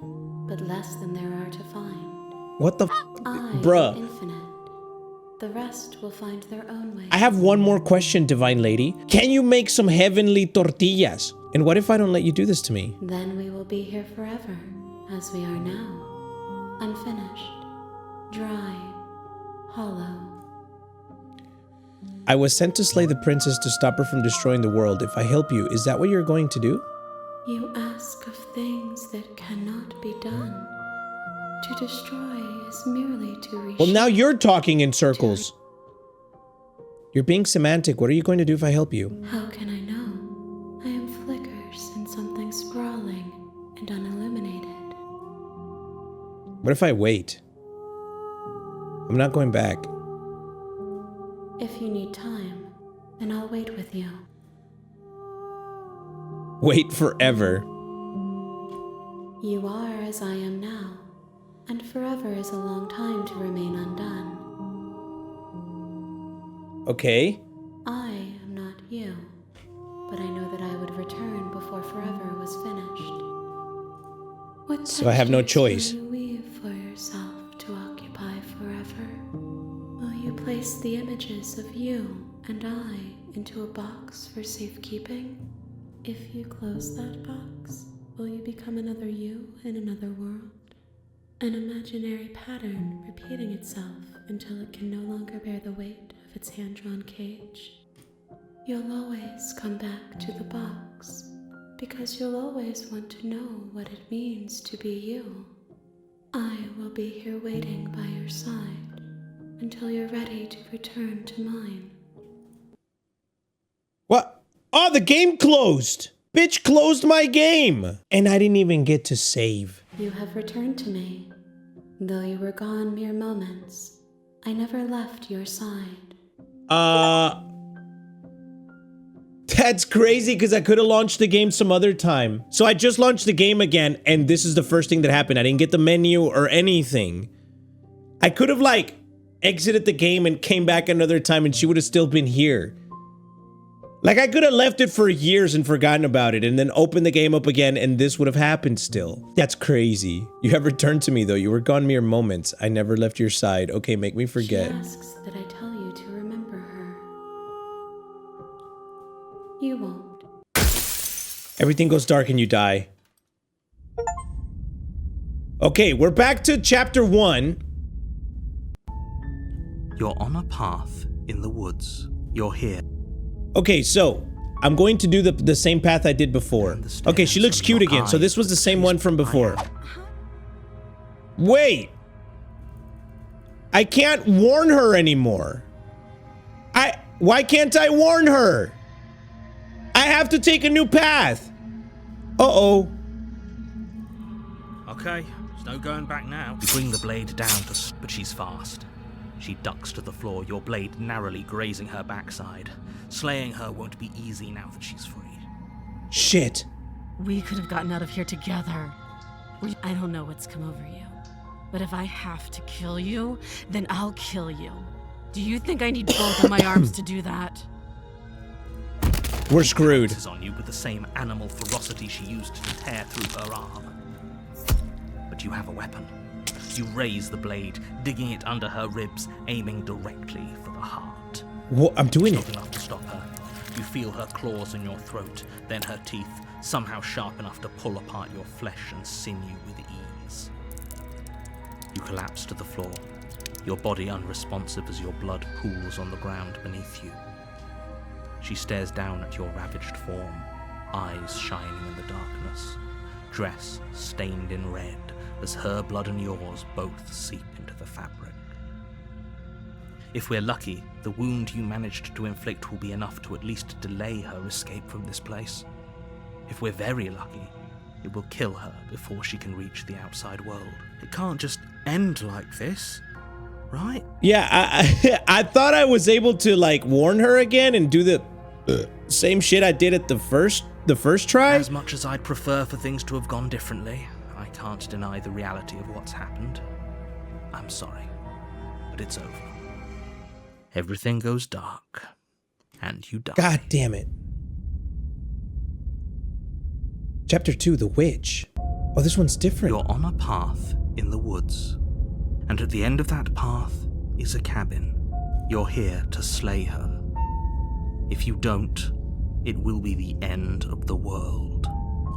but less than there are to find. What the I Bruh. am infinite. The rest will find their own way. I have one more question, Divine Lady. Can you make some heavenly tortillas? And what if I don't let you do this to me? Then we will be here forever, as we are now. Unfinished, dry, hollow. I was sent to slay the princess to stop her from destroying the world. If I help you, is that what you're going to do? You ask of things that cannot be done. To destroy is merely to reshape. Well, now you're talking in circles. You're being semantic. What are you going to do if I help you? How can I know? I am flickers in something sprawling and unilluminated. What if I wait? I'm not going back. If you need time, then I'll wait with you. Wait forever. You are as I am now, and forever is a long time to remain undone. Okay. I am not you, but I know that I would return before forever was finished. What So I have no textures choice. will you weave for yourself to occupy forever? Will you place the images of you and I into a box for safekeeping? If you close that box, will you become another you in another world? An imaginary pattern repeating itself until it can no longer bear the weight of its hand-drawn cage. You'll always come back to the box, because you'll always want to know what it means to be you. I will be here waiting by your side until you're ready to return to mine. What? Oh, the game closed. Bitch closed my game. And I didn't even get to save. You have returned to me. Though you were gone mere moments, I never left your side. That's crazy because I could have launched the game some other time. So I just launched the game again, and this is the first thing that happened. I didn't get the menu or anything. I could have, like, exited the game and came back another time and she would have still been here. Like, I could have left it for years and forgotten about it and then opened the game up again and this would have happened still. That's crazy. You have returned to me, though. You were gone mere moments. I never left your side. Okay, make me forget. She asks that I tell you to remember her. You won't. Everything goes dark and you die. Okay, we're back to chapter 1. You're on a path in the woods. You're here. Okay, so I'm going to do the same path I did before. Okay, she looks cute again. So this was the same one from before. Wait. I can't warn her anymore. Why can't I warn her? I have to take a new path. Uh-oh. Okay, there's no going back now. You bring the blade down, but she's fast. She ducks to the floor, your blade narrowly grazing her backside. Slaying her won't be easy now that she's free. Shit. We could have gotten out of here together. I don't know what's come over you, but if I have to kill you, then I'll kill you. Do you think I need both of my arms to do that? We're screwed. Is on you with the same animal ferocity she used to tear through her arm. But you have a weapon. You raise the blade, digging it under her ribs, aiming directly for the heart. What? I'm doing Not it. enough to stop her. You feel her claws in your throat, then her teeth, somehow sharp enough to pull apart your flesh and sinew with ease. You collapse to the floor, your body unresponsive as your blood pools on the ground beneath you. She stares down at your ravaged form, eyes shining in the darkness, dress stained in red as her blood and yours both seep into the fabric. If we're lucky, the wound you managed to inflict will be enough to at least delay her escape from this place. If we're very lucky, it will kill her before she can reach the outside world. It can't just end like this, right? Yeah, I thought I was able to, like, warn her again and do the same shit I did at the first try. As much as I'd prefer for things to have gone differently, I can't deny the reality of what's happened. I'm sorry, but it's over. Everything goes dark, and you die. God damn it. Chapter 2, The Witch. Oh, this one's different. You're on a path in the woods, and at the end of that path is a cabin. You're here to slay her. If you don't, it will be the end of the world.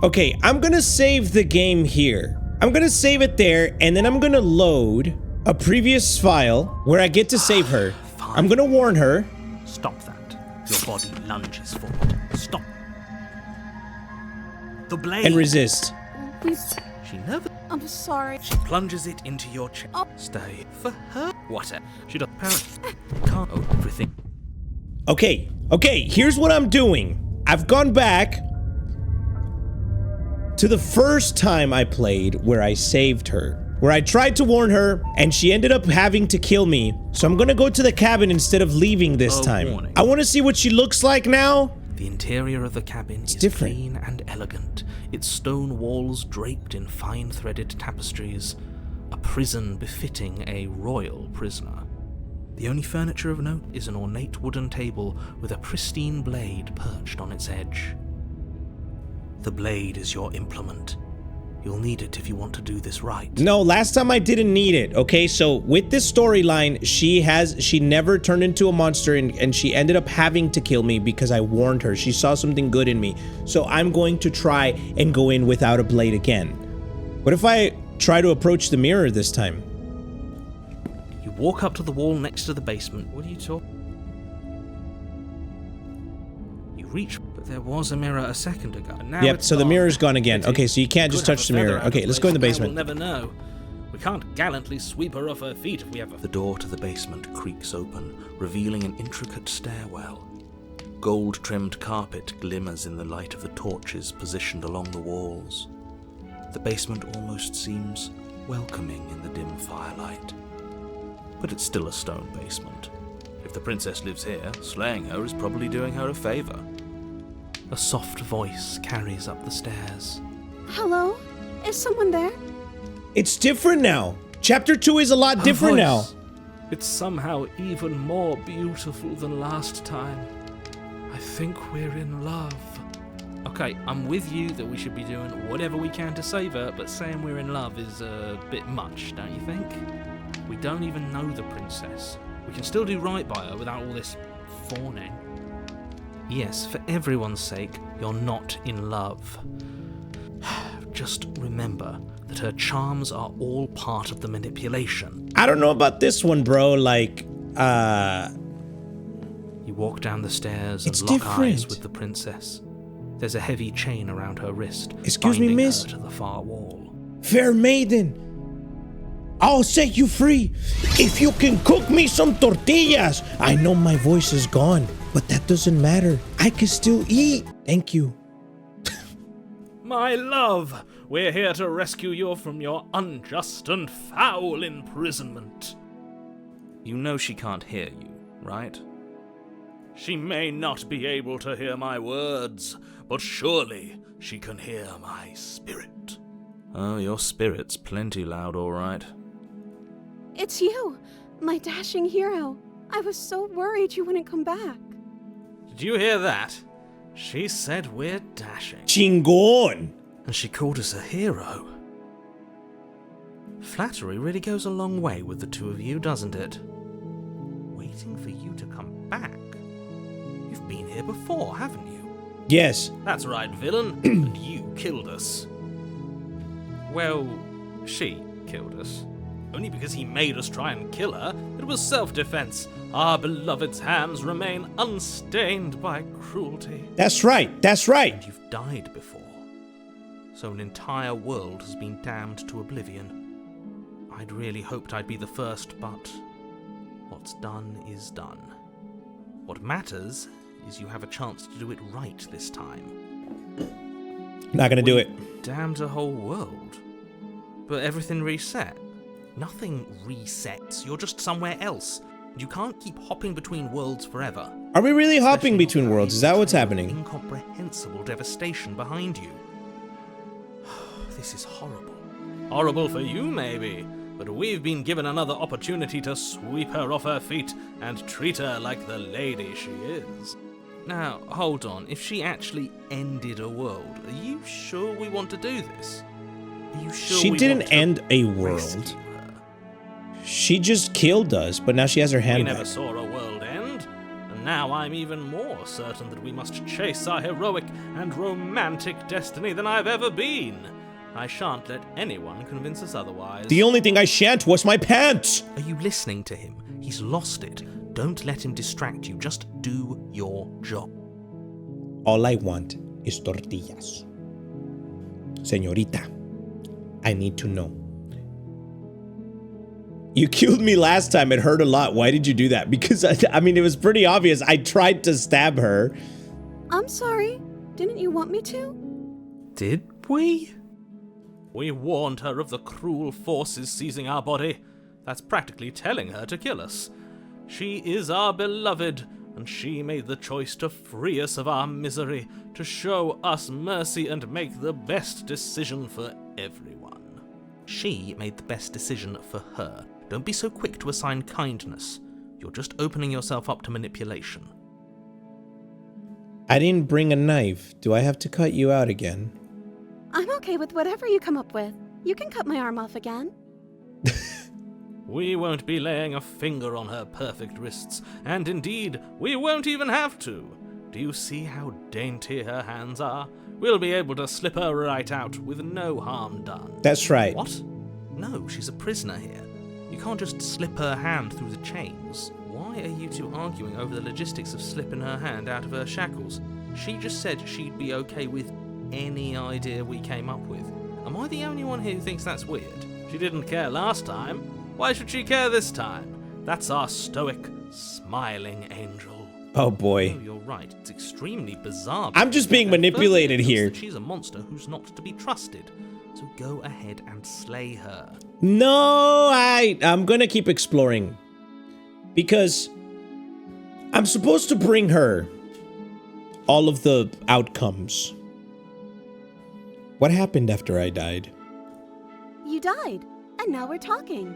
Okay, I'm gonna save the game here. I'm gonna save it there, and then I'm gonna load a previous file where I get to save her. Fine. I'm gonna warn her. Stop that. Your body lunges forward. Stop. The blade. And resist. Please, She never. I'm sorry. She plunges it into your chest. Oh. Stay for her. Whatever. She does. Apparently can't open everything. Okay, here's what I'm doing. I've gone back to the first time I played where I saved her, where I tried to warn her and she ended up having to kill me. So I'm gonna go to the cabin instead of leaving this time. Warning. I wanna see what she looks like now. The interior of the cabin is different. clean and elegant, its stone walls draped in fine-threaded tapestries, a prison befitting a royal prisoner. The only furniture of note is an ornate wooden table with a pristine blade perched on its edge. The blade is your implement. You'll need it if you want to do this right. No, last time I didn't need it. Okay, so with this storyline, she never turned into a monster and she ended up having to kill me because I warned her. She saw something good in me. So I'm going to try and go in without a blade again. What if I try to approach the mirror this time? You walk up to the wall next to the basement. What are you talking? You reach, but there was a mirror a second ago. Now Yep, it's so the gone. mirror's gone again. Pity. Okay, so you can't just Could have touch a the mirror. feather out of Okay, let's go in the place, but basement. We'll never know. We can't gallantly sweep her off her feet if we ever. The door to the basement creaks open, revealing an intricate stairwell. gold-trimmed carpet glimmers in the light of the torches positioned along the walls. The basement almost seems welcoming in the dim firelight. But it's still a stone basement. If the princess lives here, slaying her is probably doing her a favor. A soft voice carries up the stairs. Hello? Is someone there? It's different now. Chapter 2 is a lot different now. It's somehow even more beautiful than last time. I think we're in love. Okay, I'm with you that we should be doing whatever we can to save her, but saying we're in love is a bit much, don't you think? We don't even know the princess. We can still do right by her without all this fawning. Yes, for everyone's sake, you're not in love. Just remember that her charms are all part of the manipulation. I don't know about this one, bro. Like, You walk down the stairs and It's lock different. eyes with the princess. There's a heavy chain around her wrist, Excuse me, binding miss? her to the far wall. fair maiden, I'll set you free if you can cook me some tortillas. I know my voice is gone, but that doesn't matter. I can still eat. Thank you. My love, we're here to rescue you from your unjust and foul imprisonment. You know she can't hear you, right? She may not be able to hear my words, but surely she can hear my spirit. Oh, your spirit's plenty loud, all right. It's you, my dashing hero. I was so worried you wouldn't come back. Did you hear that? She said we're dashing. Chingon. And she called us a hero. Flattery really goes a long way with the two of you, doesn't it? Waiting for you to come back? You've been here before, haven't you? Yes. That's right, villain. And you killed us. Well, she killed us. Only because he made us try and kill her. It was self-defense. Our beloved's hands remain unstained by cruelty. That's right. That's right. And you've died before. So an entire world has been damned to oblivion. I'd really hoped I'd be the first, but what's done is done. What matters is you have a chance to do it right this time. Not gonna do it. Damned a whole world. But everything reset. Nothing resets. You're just somewhere else. You can't keep hopping between worlds forever. Are we really hopping Especially between not worlds? Is that what's with happening? incomprehensible devastation behind you. This is horrible. Horrible for you, maybe. But we've been given another opportunity to sweep her off her feet and treat her like the lady she is. Now, hold on. If she actually ended a world, are you sure we want to do this? Are you sure She we didn't want to end a rescue world. her? She just killed us, but now she has her We hand never back. saw a world end, and now I'm even more certain that we must chase our heroic and romantic destiny than I've ever been. I shan't let anyone convince us otherwise. The only thing I shan't was my pants. Are you listening to him? He's lost it. Don't let him distract you. Just do your job. All I want is tortillas. Señorita, I need to know. You killed me last time. It hurt a lot. Why did you do that? Because, I mean, it was pretty obvious. I tried to stab her. I'm sorry. Didn't you want me to? Did we? We warned her of the cruel forces seizing our body. That's practically telling her to kill us. She is our beloved, and she made the choice to free us of our misery, to show us mercy and make the best decision for everyone. She made the best decision for her. Don't be so quick to assign kindness. You're just opening yourself up to manipulation. I didn't bring a knife. Do I have to cut you out again? I'm okay with whatever you come up with. You can cut my arm off again. We won't be laying a finger on her perfect wrists, and indeed, we won't even have to. Do you see how dainty her hands are? We'll be able to slip her right out with no harm done. That's right. What? No, she's a prisoner here. You can't just slip her hand through the chains. Why are you two arguing over the logistics of slipping her hand out of her shackles? She just said she'd be okay with any idea we came up with. Am I the only one here who thinks that's weird? She didn't care last time. Why should she care this time? That's our stoic, smiling angel. Oh boy. Oh, you're right. It's extremely bizarre. I'm just being And further manipulated evidence here. that she's a monster who's not to be trusted. So go ahead and slay her. No, I'm gonna keep exploring. Because I'm supposed to bring her all of the outcomes. What happened after I died? You died, and now we're talking.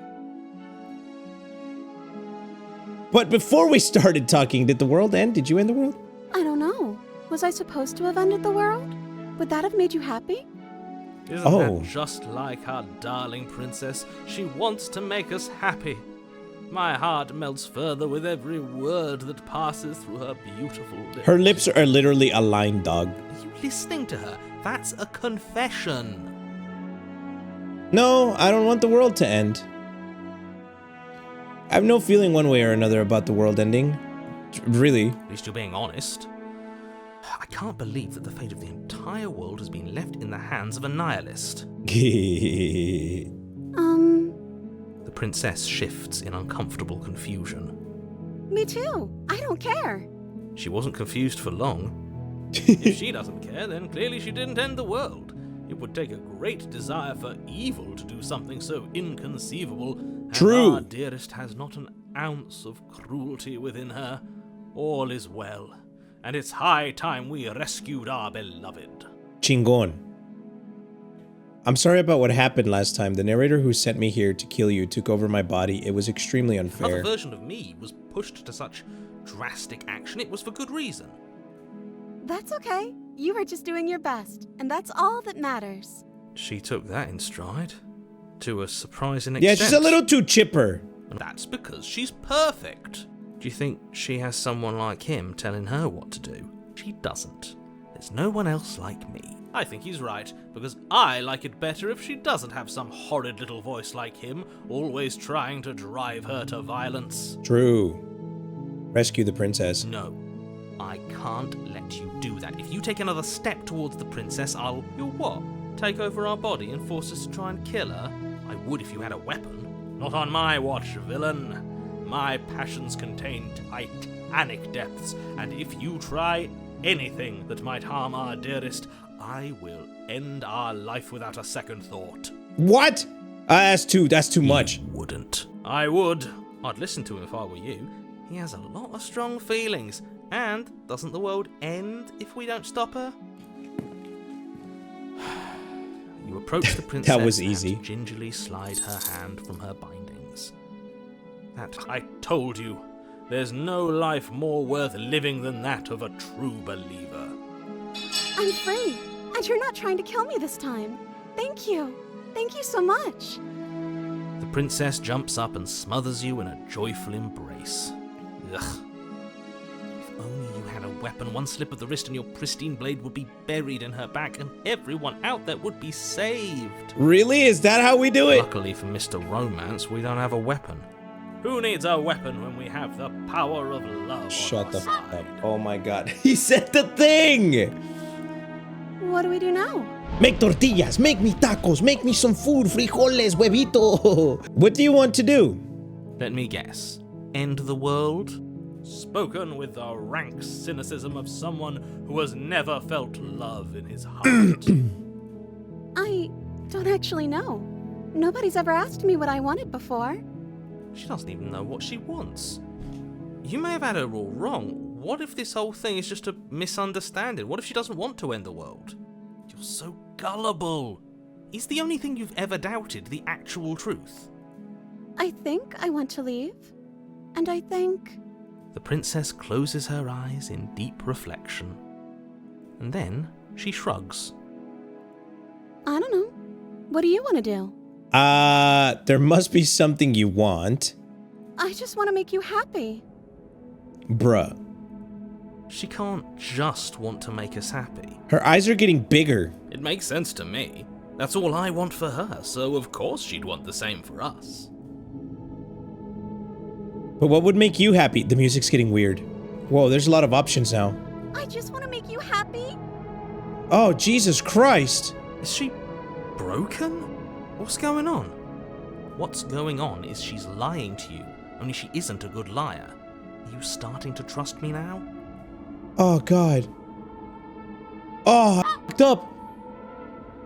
But before we started talking, did the world end? Did you end the world? I don't know. Was I supposed to have ended the world? Would that have made you happy? Isn't Oh. that just like our darling princess? She wants to make us happy. My heart melts further with every word that passes through her beautiful lips. Her lips are literally a line, dog. Are you listening to her? That's a confession. No, I don't want the world to end. I have no feeling one way or another about the world ending. Really. At least you're being honest. I can't believe that the fate of the entire world has been left in the hands of a nihilist. The princess shifts in uncomfortable confusion. Me too. I don't care. She wasn't confused for long. If she doesn't care, then clearly she didn't end the world. It would take a great desire for evil to do something so inconceivable. And True. our dearest has not an ounce of cruelty within her. All is well, and it's high time we rescued our beloved. Chingon. I'm sorry about what happened last time. The narrator who sent me here to kill you took over my body. It was extremely Another unfair. version of me was pushed to such drastic action. It was for good reason. That's okay. You were just doing your best, and that's all that matters. She took that in stride. To a surprising Yeah, extent. she's a little too chipper. And that's because she's perfect. Do you think she has someone like him telling her what to do? She doesn't. There's no one else like me. I think he's right, because I like it better if she doesn't have some horrid little voice like him, always trying to drive her to violence. True. Rescue the princess. No, I can't let you do that. If you take another step towards the princess, I'll... You'll what? Take over our body and force us to try and kill her? I would if you had a weapon. Not on my watch, villain. My passions contain titanic depths, and if you try anything that might harm our dearest, I will end our life without a second thought. What? That's too much. You wouldn't. I would. I'd listen to him if I were you. He has a lot of strong feelings. And doesn't the world end if we don't stop her? You approach the princess That was easy. and gingerly slide her hand from her bindings. That I told you, there's no life more worth living than that of a true believer. I'm free, and you're not trying to kill me this time. Thank you. Thank you so much. the princess jumps up and smothers you in a joyful embrace. Ugh. If only you had a weapon, one slip of the wrist and your pristine blade would be buried in her back, and everyone out there would be saved. Really? Is that how we do it? Luckily for Mr. Romance, we don't have a weapon. Who needs a weapon when we have the power of love? Shut on the our fuck side? up. Oh my god. He said the thing! What do we do now? Make tortillas, make me tacos, make me some food, frijoles, huevito. What do you want to do? Let me guess. End the world? Spoken with the rank cynicism of someone who has never felt love in his heart. I don't actually know. Nobody's ever asked me what I wanted before. She doesn't even know what she wants. You may have had her all wrong. What if this whole thing is just a misunderstanding? What if she doesn't want to end the world? You're so gullible. Is the only thing you've ever doubted the actual truth? I think I want to leave. And I think... The princess closes her eyes in deep reflection. And then she shrugs. I don't know. What do you want to do? There must be something you want. I just want to make you happy. Bruh. She can't just want to make us happy. Her eyes are getting bigger. It makes sense to me. That's all I want for her, so of course she'd want the same for us. But what would make you happy? The music's getting weird. Whoa, there's a lot of options now. I just want to make you happy. Oh, Jesus Christ. Is she broken? What's going on? What's going on is she's lying to you, only she isn't a good liar. Are you starting to trust me now? Oh, God. Oh, I f***ed up.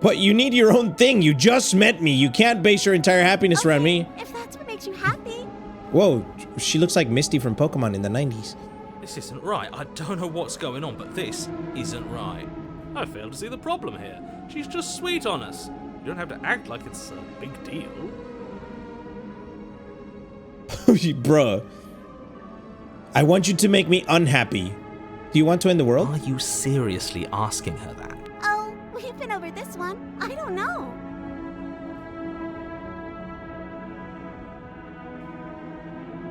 But you need your own thing. You just met me. You can't base your entire happiness around me. If that's what makes you happy. Whoa, she looks like Misty from Pokemon in the 90s. This isn't right. I don't know what's going on, but this isn't right. I fail to see the problem here. She's just sweet on us. You don't have to act like it's a big deal. Bruh. I want you to make me unhappy. Do you want to end the world? Are you seriously asking her that? Oh, we've been over this one. I don't know.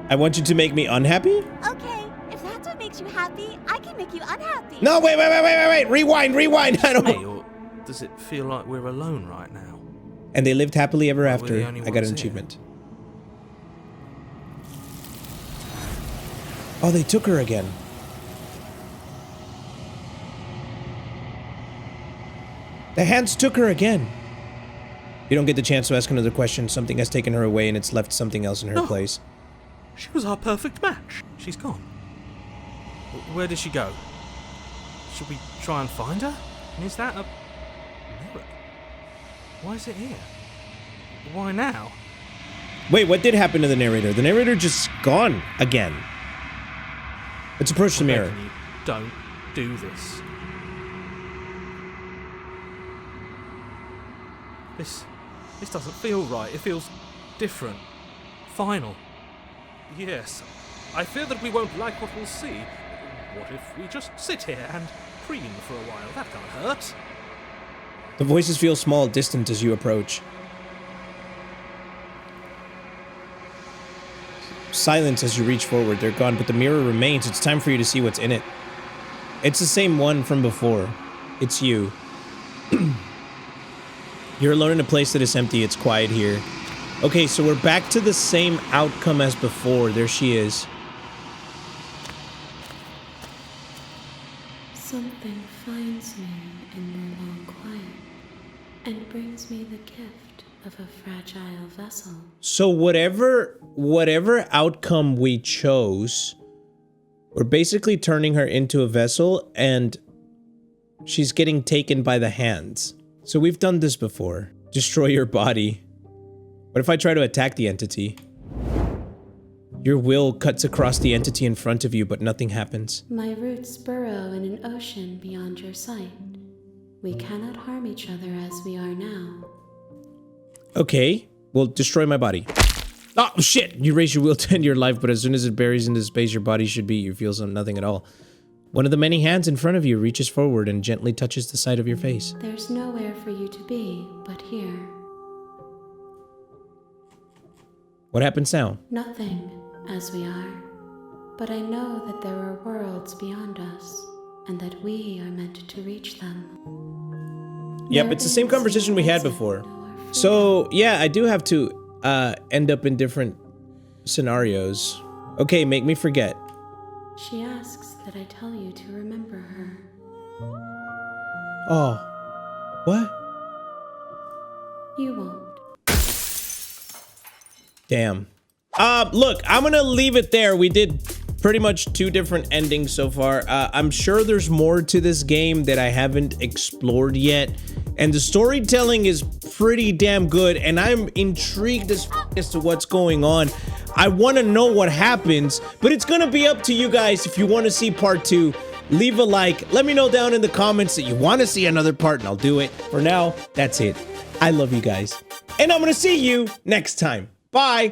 I want you to make me unhappy? Okay, if that's what makes you happy, I can make you unhappy. No, wait. Rewind. I don't. Hey, or does it feel like we're alone right now? And they lived happily ever We're after. the only I got ones an here. achievement. Oh, they took her again. The hands took her again. You don't get the chance to ask another question. Something has taken her away and it's left something else in her place. She was our perfect match. She's gone. Where did she go? Should we try and find her? And is that a mirror? Why is it here? Why now? Wait, what did happen to the narrator? The narrator just gone again. Let's approach the mirror. Begging you, don't do this. This doesn't feel right. It feels different. Final. Yes. I fear that we won't like what we'll see. What if we just sit here and preen for a while? That can't hurt. The voices feel small, distant as you approach. Silence as you reach forward. They're gone, but the mirror remains. It's time for you to see what's in it. It's the same one from before. It's you. You're alone in a place that is empty. It's quiet here. Okay, so we're back to the same outcome as before. There she is. Something finds me in the long quiet and brings me the gift of a fragile vessel. So whatever outcome we chose, we're basically turning her into a vessel and she's getting taken by the hands. So we've done this before. Destroy your body. What if I try to attack the entity? Your will cuts across the entity in front of you, but nothing happens. My roots burrow in an ocean beyond your sight. We cannot harm each other as we are now. Okay, well, destroy my body. Oh, shit! You raise your will to end your life, but as soon as it buries into space your body should be, you feel nothing at all. One of the many hands in front of you reaches forward and gently touches the side of your face. There's nowhere for you to be but here. What happens now? Nothing, as we are. But I know that there are worlds beyond us, and that we are meant to reach them. Yep, it's the same conversation we had before. So, yeah, I do have to end up in different scenarios. Okay, make me forget. She asks that I tell you to remember her. Oh. What? You won't. Damn. Look, I'm gonna leave it there. We did pretty much 2 different endings so far. I'm sure there's more to this game that I haven't explored yet. And the storytelling is pretty damn good, and I'm intrigued as to what's going on. I want to know what happens, but it's gonna be up to you guys. If you want to see part 2, leave a like. Let me know down in the comments that you want to see another part, and I'll do it. For now, that's it. I love you guys, and I'm gonna see you next time. Bye.